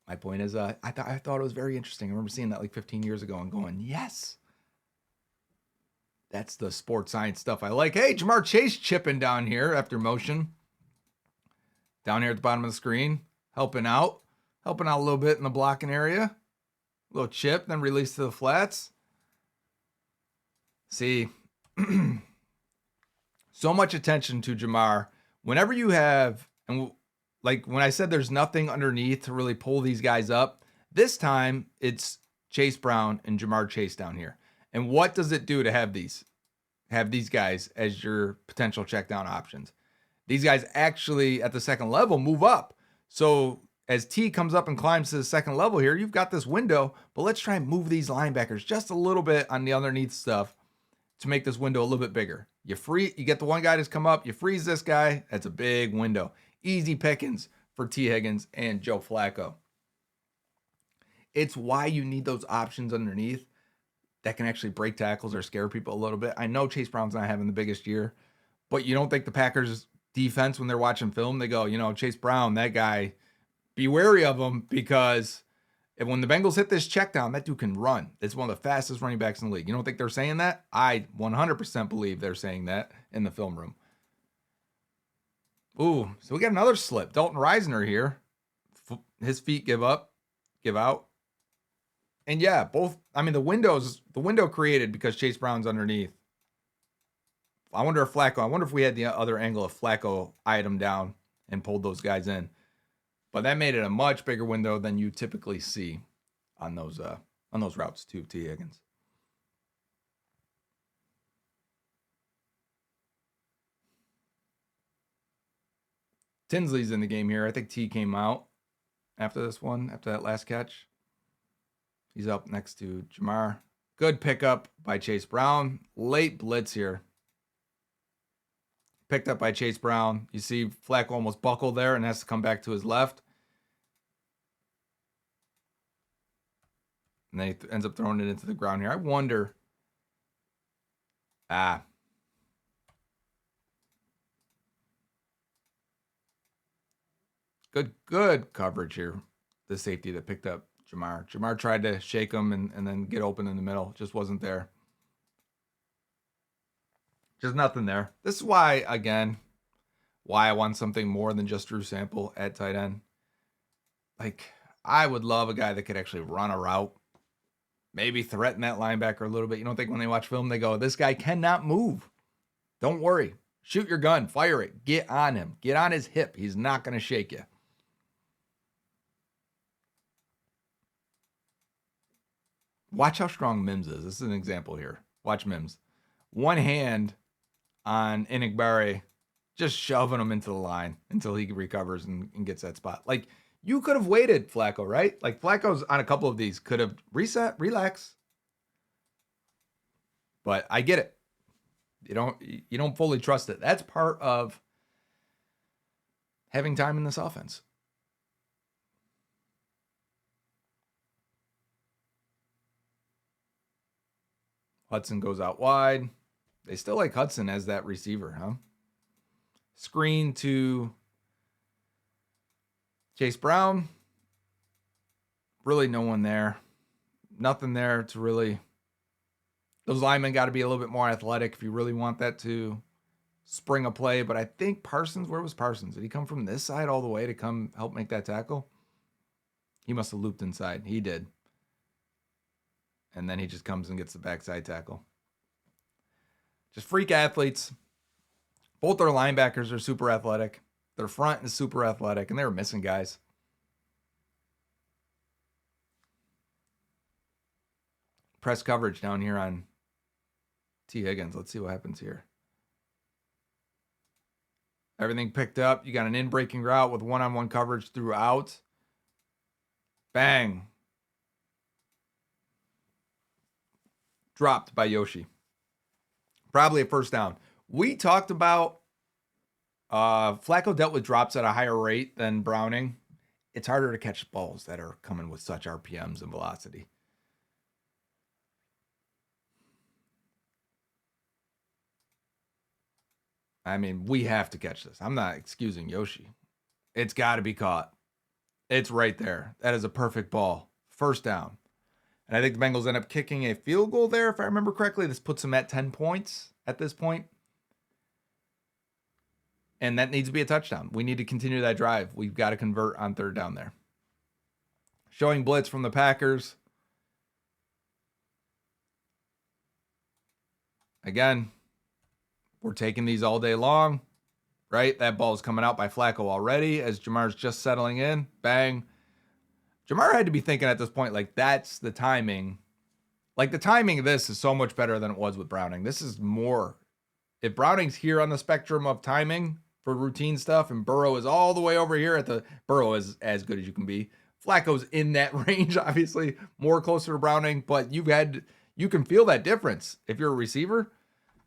Speaker 2: my point is, I thought it was very interesting. I remember seeing that like 15 years ago and going, yes. That's the sports science stuff I like. Hey, Jamar Chase chipping down here after motion. Down here at the bottom of the screen, helping out a little bit in the blocking area. A little chip, then release to the flats. See, so much attention to Jamar. Whenever you have, and like when I said there's nothing underneath to really pull these guys up, this time it's Chase Brown and Jamar Chase down here. And what does it do to have these guys as your potential check down options? These guys actually at the second level move up. So as T comes up and climbs to the second level here, you've got this window, but let's try and move these linebackers just a little bit on the underneath stuff to make this window a little bit bigger. You get the one guy to come up, you freeze this guy, that's a big window. Easy pickings for T. Higgins and Joe Flacco. It's why you need those options underneath that can actually break tackles or scare people a little bit. I know Chase Brown's not having the biggest year, but you don't think the Packers defense, when they're watching film, they go, Chase Brown, that guy, be wary of him, because when the Bengals hit this check down, that dude can run. It's one of the fastest running backs in the league. You don't think they're saying that? I 100% believe they're saying that in the film room. Ooh, so we got another slip. Dalton Reisner here. His feet give out. And yeah, both, the window created because Chase Brown's underneath. I wonder if we had the other angle of Flacco eyed him down and pulled those guys in. But that made it a much bigger window than you typically see on those routes to T. Higgins. Tinsley's in the game here. I think T came out after this one, after that last catch. He's up next to Jamar. Good pickup by Chase Brown. Late blitz here. Picked up by Chase Brown. You see Flacco almost buckled there and has to come back to his left. And then he ends up throwing it into the ground here. I wonder. Good coverage here. The safety that picked up Jamar. Jamar tried to shake him and then get open in the middle. Just wasn't there. Just nothing there. This is why I want something more than just Drew Sample at tight end. Like, I would love a guy that could actually run a route. Maybe threaten that linebacker a little bit. You don't think when they watch film, they go, this guy cannot move. Don't worry. Shoot your gun. Fire it. Get on him. Get on his hip. He's not going to shake you. Watch how strong Mims is. This is an example here. Watch Mims. One hand on Goodberry, just shoving him into the line until he recovers and gets that spot. Like, you could have waited, Flacco, right? Like, Flacco's on a couple of these could have reset, relax. But I get it. You don't fully trust it. That's part of having time in this offense. Hudson goes out wide. They still like Hudson as that receiver, huh? Screen to Chase Brown. Really no one there. Nothing there to really Those linemen got to be a little bit more athletic if you really want that to spring a play. But I think Parsons, where was Parsons? Did he come from this side all the way to come help make that tackle? He must have looped inside. He did. And then he just comes and gets the backside tackle. Just freak athletes. Both their linebackers are super athletic. Their front is super athletic, and they were missing guys. Press coverage down here on T. Higgins. Let's see what happens here. Everything picked up. You got an in-breaking route with one-on-one coverage throughout. Bang. Dropped by Yoshi. Probably a first down. We talked about Flacco dealt with drops at a higher rate than Browning. It's harder to catch balls that are coming with such RPMs and velocity. I mean, we have to catch this. I'm not excusing Yoshi. It's got to be caught. It's right there. That is a perfect ball. First down. And I think the Bengals end up kicking a field goal there, if I remember correctly. This puts them at 10 points at this point. And that needs to be a touchdown. We need to continue that drive. We've got to convert on third down there. Showing blitz from the Packers. Again, we're taking these all day long, right? That ball is coming out by Flacco already as Jamar's just settling in. Bang. Jamar had to be thinking at this point, like, that's the timing. Like, the timing of this is so much better than it was with Browning. This is more. If Browning's here on the spectrum of timing for routine stuff and Burrow is all the way over here at the, Burrow is as good as you can be. Flacco's in that range, obviously, more closer to Browning, but you can feel that difference if you're a receiver.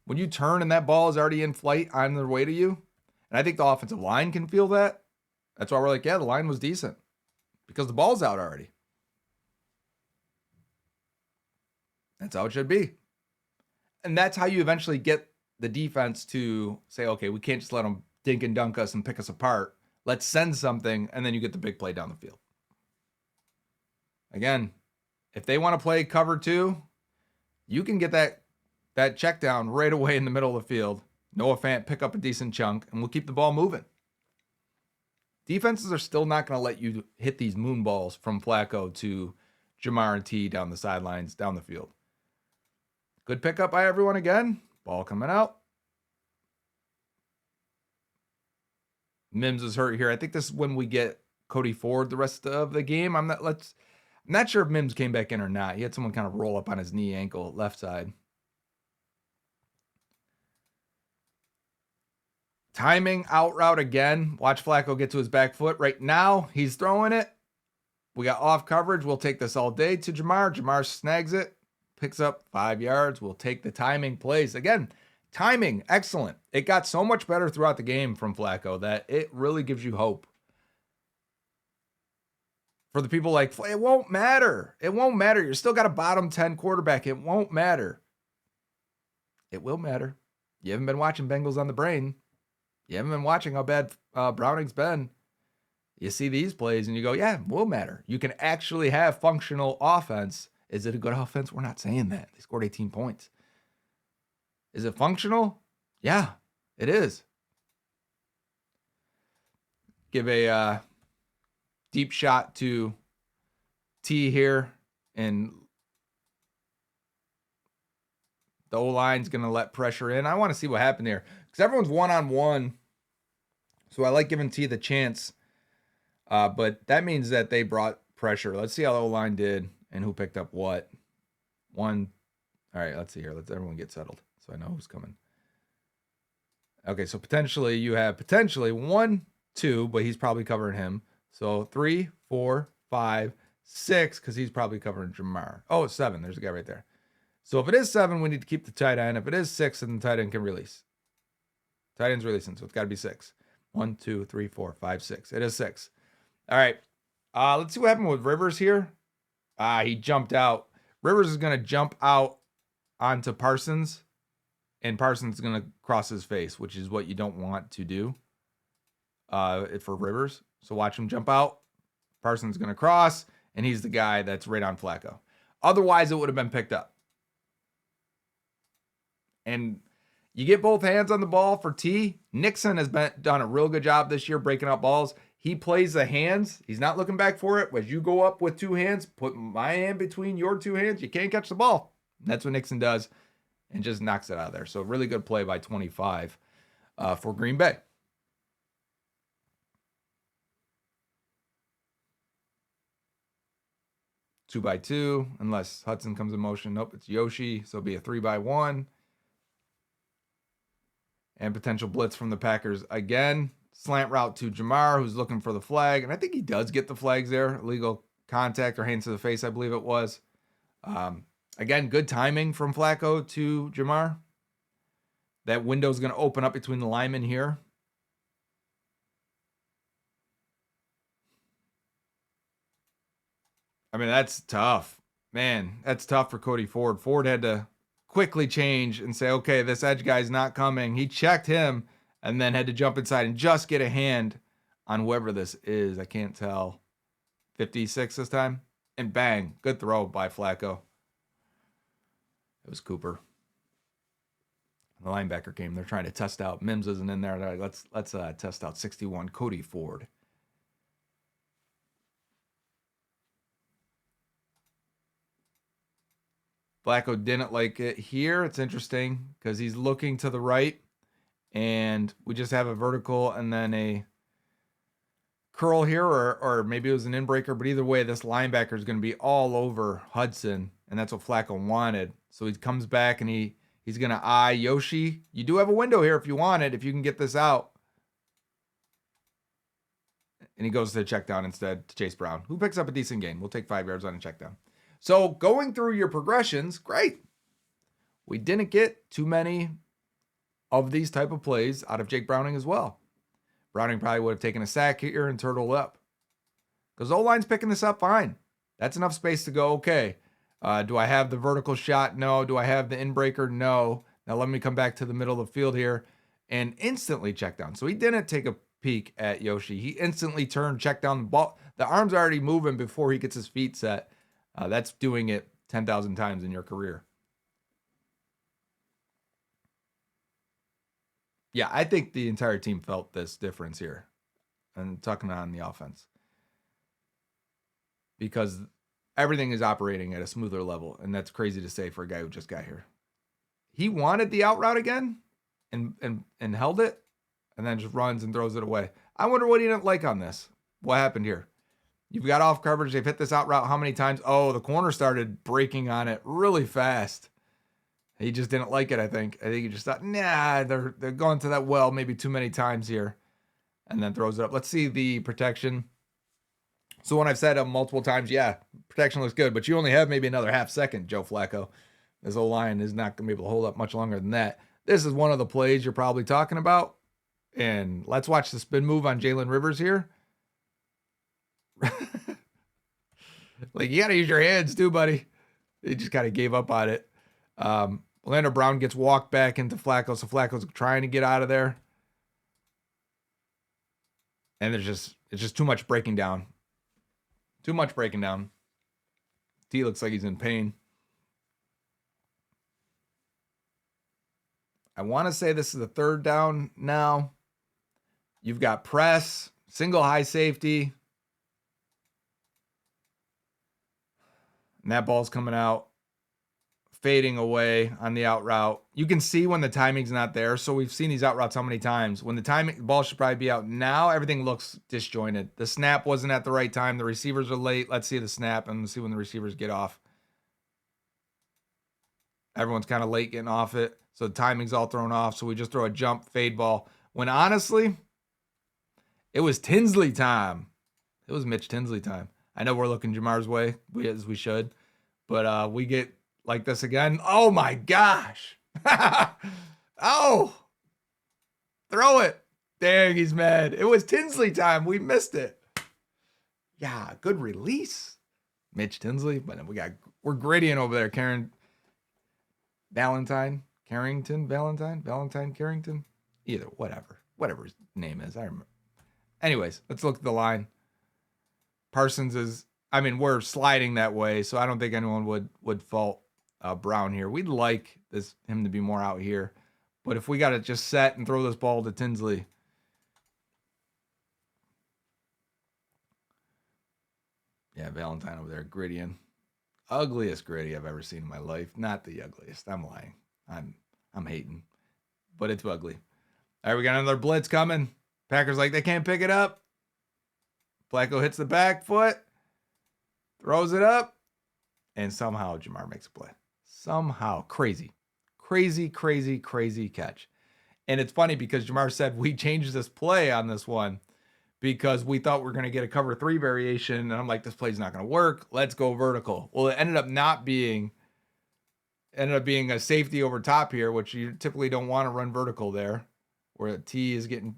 Speaker 2: When you turn and that ball is already in flight on their way to you. And I think the offensive line can feel that. That's why we're like, yeah, the line was decent. Because the ball's out already. That's how it should be. And that's how you eventually get the defense to say, okay, we can't just let them dink and dunk us and pick us apart. Let's send something, and then you get the big play down the field. Again, if they want to play cover 2, you can get that check down right away in the middle of the field. Noah Fant pick up a decent chunk, and we'll keep the ball moving. Defenses are still not going to let you hit these moon balls from Flacco to Jamar and T down the sidelines, down the field. Good pickup by everyone again. Ball coming out. Mims is hurt here. I think this is when we get Cody Ford the rest of the game. I'm not sure if Mims came back in or not. He had someone kind of roll up on his knee, ankle, left side. Timing out route again. Watch Flacco get to his back foot. Right now, he's throwing it. We got off coverage. We'll take this all day to Jamar. Jamar snags it. Picks up 5 yards. We'll take the timing plays. Again, timing, excellent. It got so much better throughout the game from Flacco that it really gives you hope. For the people like, it won't matter. It won't matter. You're still got a bottom 10 quarterback. It won't matter. It will matter. You haven't been watching Bengals on the Brain. You haven't been watching how bad Browning's been. You see these plays and you go, yeah, it will matter. You can actually have functional offense. Is it a good offense? We're not saying that. They scored 18 points. Is it functional? Yeah, it is. Give a deep shot to T here. And the O-line's going to let pressure in. I want to see what happened there. Because everyone's one-on-one. So I like giving T the chance. But that means that they brought pressure. Let's see how the O-line did and who picked up what. One. All right, let's see here. Let's everyone get settled so I know who's coming. Okay, so potentially you have 1, 2, but he's probably covering him. So 3, 4, 5, 6, because he's probably covering Jamar. Oh, it's 7. There's a guy right there. So if it is 7, we need to keep the tight end. If it is 6, then the tight end can release. Tight end's releasing, so it's got to be 6. 1, 2, 3, 4, 5, 6. It is 6. All right. Let's see what happened with Rivers here. He jumped out. Rivers is going to jump out onto Parsons, and Parsons is going to cross his face, which is what you don't want to do for Rivers. So watch him jump out. Parsons is going to cross, and he's the guy that's right on Flacco. Otherwise, it would have been picked up. And you get both hands on the ball for T. Nixon has done a real good job this year breaking up balls. He plays the hands. He's not looking back for it. As you go up with two hands, put my hand between your two hands. You can't catch the ball. That's what Nixon does and just knocks it out of there. So really good play by 25 for Green Bay. Two by two, unless Hudson comes in motion. Nope, it's Yoshi. So it'll be a 3-by-1. And potential blitz from the Packers again. Slant route to Jamar, who's looking for the flag. And I think he does get the flags there. Illegal contact or hands to the face, I believe it was. Again, good timing from Flacco to Jamar. That window's going to open up between the linemen here. I mean, that's tough. Man, that's tough for Cody Ford. Ford had to quickly change and say, okay, this edge guy's not coming. He checked him and then had to jump inside and just get a hand on whoever this is. I can't tell. 56 this time. And bang, good throw by Flacco. It was Cooper. The linebacker came. They're trying to test out. Mims isn't in there. They're like, let's test out 61 Cody Ford. Flacco didn't like it here. It's interesting because he's looking to the right, and we just have a vertical and then a curl here, or maybe it was an inbreaker. But either way, this linebacker is going to be all over Hudson, and that's what Flacco wanted. So he comes back and he's going to eye Yoshi. You do have a window here if you want it, if you can get this out. And he goes to the check down instead to Chase Brown, who picks up a decent gain. We'll take 5 yards on a check down. So going through your progressions, great. We didn't get too many of these type of plays out of Jake Browning as well. Browning probably would have taken a sack here and turtled up. Because O-line's picking this up fine. That's enough space to go, okay. Do I have the vertical shot? No. Do I have the inbreaker? No. Now let me come back to the middle of the field here and instantly check down. So he didn't take a peek at Yoshi. He instantly turned, checked down the ball. The arm's already moving before he gets his feet set. That's doing it 10,000 times in your career. Yeah, I think the entire team felt this difference here. And talking on the offense. Because everything is operating at a smoother level. And that's crazy to say for a guy who just got here. He wanted the out route again and held it. And then just runs and throws it away. I wonder what he didn't like on this. What happened here? You've got off coverage. They've hit this out route how many times? Oh, the corner started breaking on it really fast. He just didn't like it, I think. I think he just thought, nah, they're going to that well maybe too many times here. And then throws it up. Let's see the protection. So when I've said multiple times, yeah, protection looks good, but you only have maybe another half second, Joe Flacco. This O-line is not going to be able to hold up much longer than that. This is one of the plays you're probably talking about. And let's watch the spin move on Jalen Rivers here. Like, you got to use your hands too, buddy. He just kind of gave up on it. Orlando Brown gets walked back into Flacco, so Flacco's trying to get out of there. And it's just too much breaking down. Too much breaking down. T looks like he's in pain. I want to say this is the third down now. You've got press, single high safety. And that ball's coming out, fading away on the out route. You can see when the timing's not there. So we've seen these out routes how many times? When the ball should probably be out now, everything looks disjointed. The snap wasn't at the right time. The receivers are late. Let's see the snap and see when the receivers get off. Everyone's kind of late getting off it. So the timing's all thrown off. So we just throw a jump fade ball. When honestly, it was Tinsley time. It was Mitch Tinsley time. I know we're looking Jamar's way, as we should. But we get like this again. Oh, my gosh. Oh. Throw it. Dang, he's mad. It was Tinsley time. We missed it. Yeah, good release. Mitch Tinsley. But we're grittying over there. Carrington. Either, whatever his name is. I remember. Anyways, let's look at the line. Parsons we're sliding that way, so I don't think anyone would fault Brown here. We'd like him to be more out here. But if we got to just set and throw this ball to Tinsley. Yeah, Valentine over there, Grittian. Ugliest Gritty I've ever seen in my life. Not the ugliest. I'm lying. I'm hating. But it's ugly. All right, we got another blitz coming. Packers like they can't pick it up. Flacco hits the back foot. Throws it up. And somehow Jamar makes a play. Somehow. Crazy catch. And it's funny because Jamar said we changed this play on this one because we thought we were going to get a cover 3 variation. And I'm like, this play's not going to work. Let's go vertical. Well, it ended up being a safety over top here, which you typically don't want to run vertical there, where Ted's getting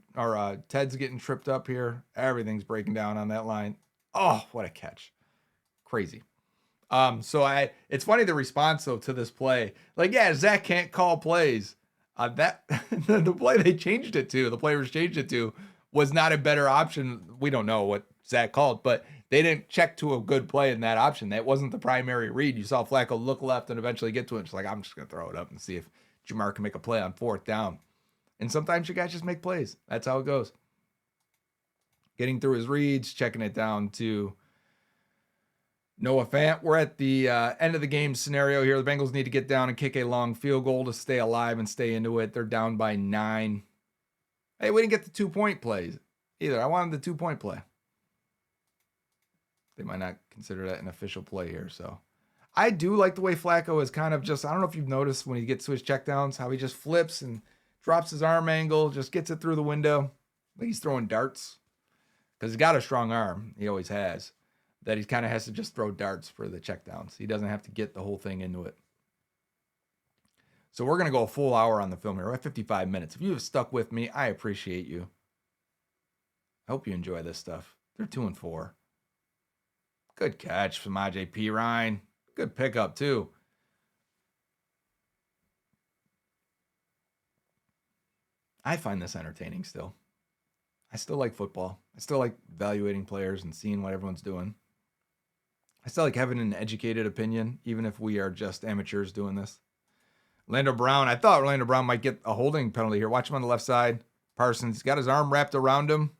Speaker 2: tripped up here. Everything's breaking down on that line. Oh, what a catch. Crazy. It's funny the response though to this play. Like, yeah, Zach can't call plays. The play they changed it to, the players changed it to, was not a better option. We don't know what Zach called, but they didn't check to a good play in that option. That wasn't the primary read. You saw Flacco look left and eventually get to it. It's like, I'm just going to throw it up and see if Jamar can make a play on 4th down. And sometimes you guys just make plays. That's how it goes. Getting through his reads, checking it down to Noah Fant. We're at the end of the game scenario here. The Bengals need to get down and kick a long field goal to stay alive and stay into it. They're down by 9. Hey, we didn't get the 2-point plays either. I wanted the 2-point play. They might not consider that an official play here. So I do like the way Flacco is kind of just, I don't know if you've noticed when he gets to his checkdowns, how he just flips and drops his arm angle, just gets it through the window. Like he's throwing darts. Because he's got a strong arm. He always has. That he kind of has to just throw darts for the checkdowns. He doesn't have to get the whole thing into it. So we're going to go a full hour on the film here. We're at 55 minutes. If you have stuck with me, I appreciate you. I hope you enjoy this stuff. They're 2-4. Good catch from Ajay P. Ryan. Good pickup, too. I find this entertaining still. I still like football. I still like evaluating players and seeing what everyone's doing. I still like having an educated opinion, even if we are just amateurs doing this. Orlando Brown, I thought Orlando Brown might get a holding penalty here. Watch him on the left side. Parsons got his arm wrapped around him.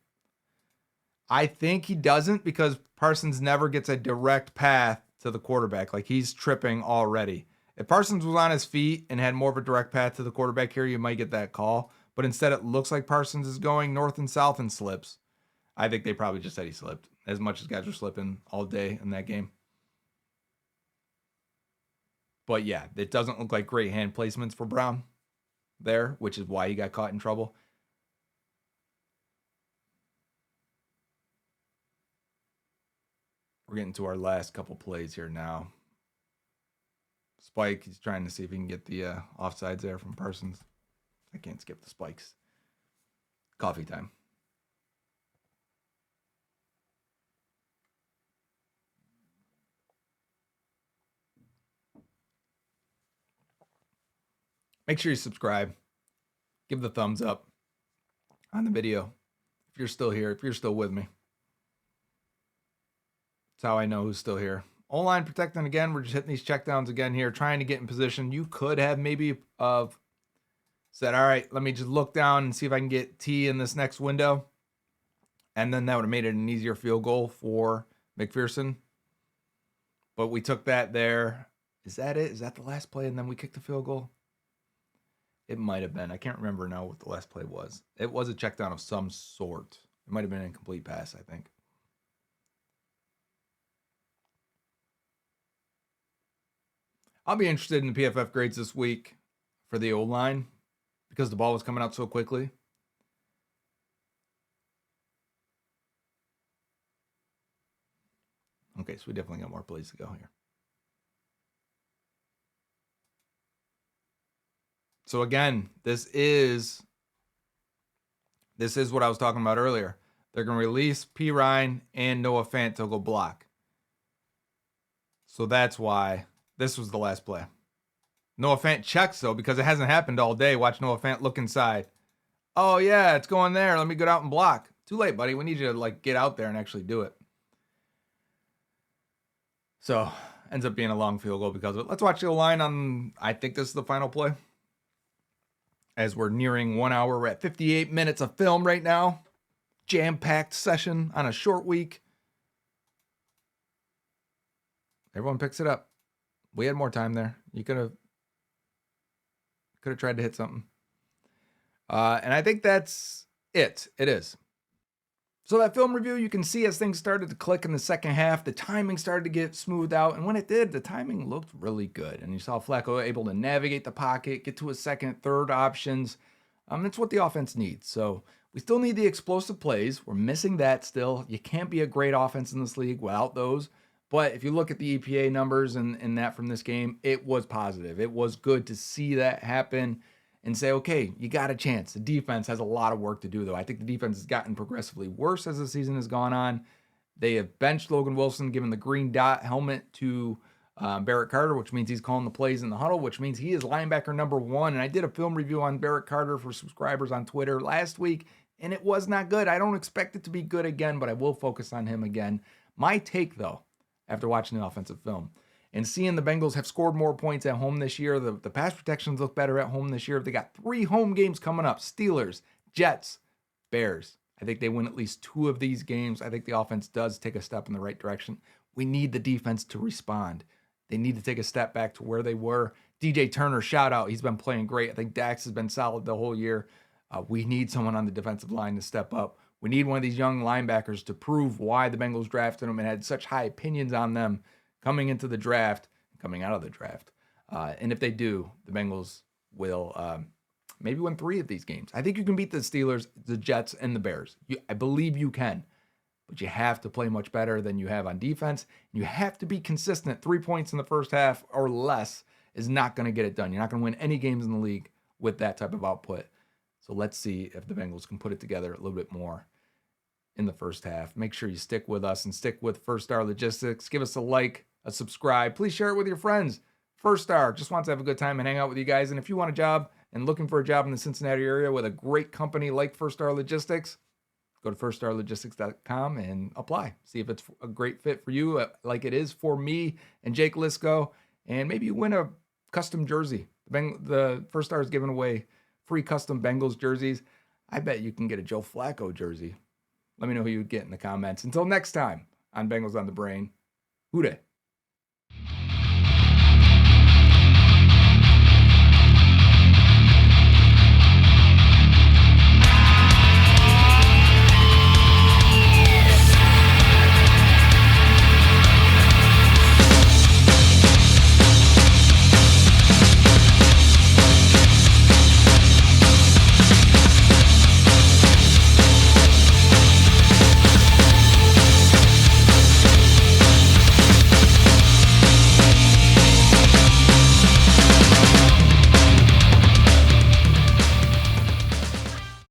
Speaker 2: I think he doesn't because Parsons never gets a direct path to the quarterback. Like he's tripping already. If Parsons was on his feet and had more of a direct path to the quarterback here, you might get that call. But instead it looks like Parsons is going north and south and slips. I think they probably just said he slipped, as much as guys were slipping all day in that game. But yeah, it doesn't look like great hand placements for Brown there, which is why he got caught in trouble. We're getting to our last couple plays here now. Spike, he's trying to see if he can get the offsides there from Parsons. I can't skip the spikes. Coffee time. Make sure you subscribe. Give the thumbs up on the video if you're still here, if you're still with me. That's how I know who's still here. O-line protecting again. We're just hitting these checkdowns again here, trying to get in position. You could have maybe said, all right, let me just look down and see if I can get T in this next window. And then that would have made it an easier field goal for McPherson. But we took that there. Is that it? Is that the last play? And then we kicked the field goal? It might have been. I can't remember now what the last play was. It was a check down of some sort. It might have been an incomplete pass, I think. I'll be interested in the PFF grades this week for the O-line because the ball was coming out so quickly. Okay, so we definitely got more plays to go here. So again, this is what I was talking about earlier. They're going to release P. Ryan and Noah Fant to go block. So that's why this was the last play. Noah Fant checks, though, because it hasn't happened all day. Watch Noah Fant look inside. Oh, yeah, it's going there. Let me get out and block. Too late, buddy. We need you to get out there and actually do it. So Ends up being a long field goal because of it. Let's watch the line on, I think this is the final play. As we're nearing 1 hour, we're at 58 minutes of film right now. Jam-packed session on a short week. Everyone picks it up. We had more time there. You could have tried to hit something. And I think that's it. It is. So that film review, you can see as things started to click in the second half, the timing started to get smoothed out. And when it did, the timing looked really good. And you saw Flacco able to navigate the pocket, get to his second, third options. That's what the offense needs. So we still need the explosive plays. We're missing that still. You can't be a great offense in this league without those. But if you look at the EPA numbers and that from this game, it was positive. It was good to see that happen and say, okay, you got a chance. The defense has a lot of work to do, though. I think the defense has gotten progressively worse as the season has gone on. They have benched Logan Wilson, given the green dot helmet to Barrett Carter, which means he's calling the plays in the huddle, which means he is linebacker number 1. And I did a film review on Barrett Carter for subscribers on Twitter last week, and it was not good. I don't expect it to be good again, but I will focus on him again. My take, though, after watching the offensive film, and seeing the Bengals have scored more points at home this year, the pass protections look better at home this year. They got 3 home games coming up: Steelers, Jets, Bears. I think they win at least 2 of these games. I think the offense does take a step in the right direction. We need the defense to respond. They need to take a step back to where they were. DJ Turner, shout out. He's been playing great. I think Dax has been solid the whole year. We need someone on the defensive line to step up. We need one of these young linebackers to prove why the Bengals drafted them and had such high opinions on them coming into the draft, coming out of the draft. And if they do, the Bengals will maybe win 3 of these games. I think you can beat the Steelers, the Jets, and the Bears. I believe you can. But you have to play much better than you have on defense. You have to be consistent. 3 points in the first half or less is not going to get it done. You're not going to win any games in the league with that type of output. So let's see if the Bengals can put it together a little bit more in the first half. Make sure you stick with us and stick with First Star Logistics. Give us a like, a subscribe. Please share it with your friends. First Star just wants to have a good time and hang out with you guys. And if you want a job and looking for a job in the Cincinnati area with a great company like First Star Logistics, go to firststarlogistics.com and apply. See if it's a great fit for you, like it is for me and Jake Lisco. And maybe you win a custom jersey. The First Star is giving away free custom Bengals jerseys. I bet you can get a Joe Flacco jersey. Let me know who you get in the comments. Until next time on Bengals on the Brain, Hoo day.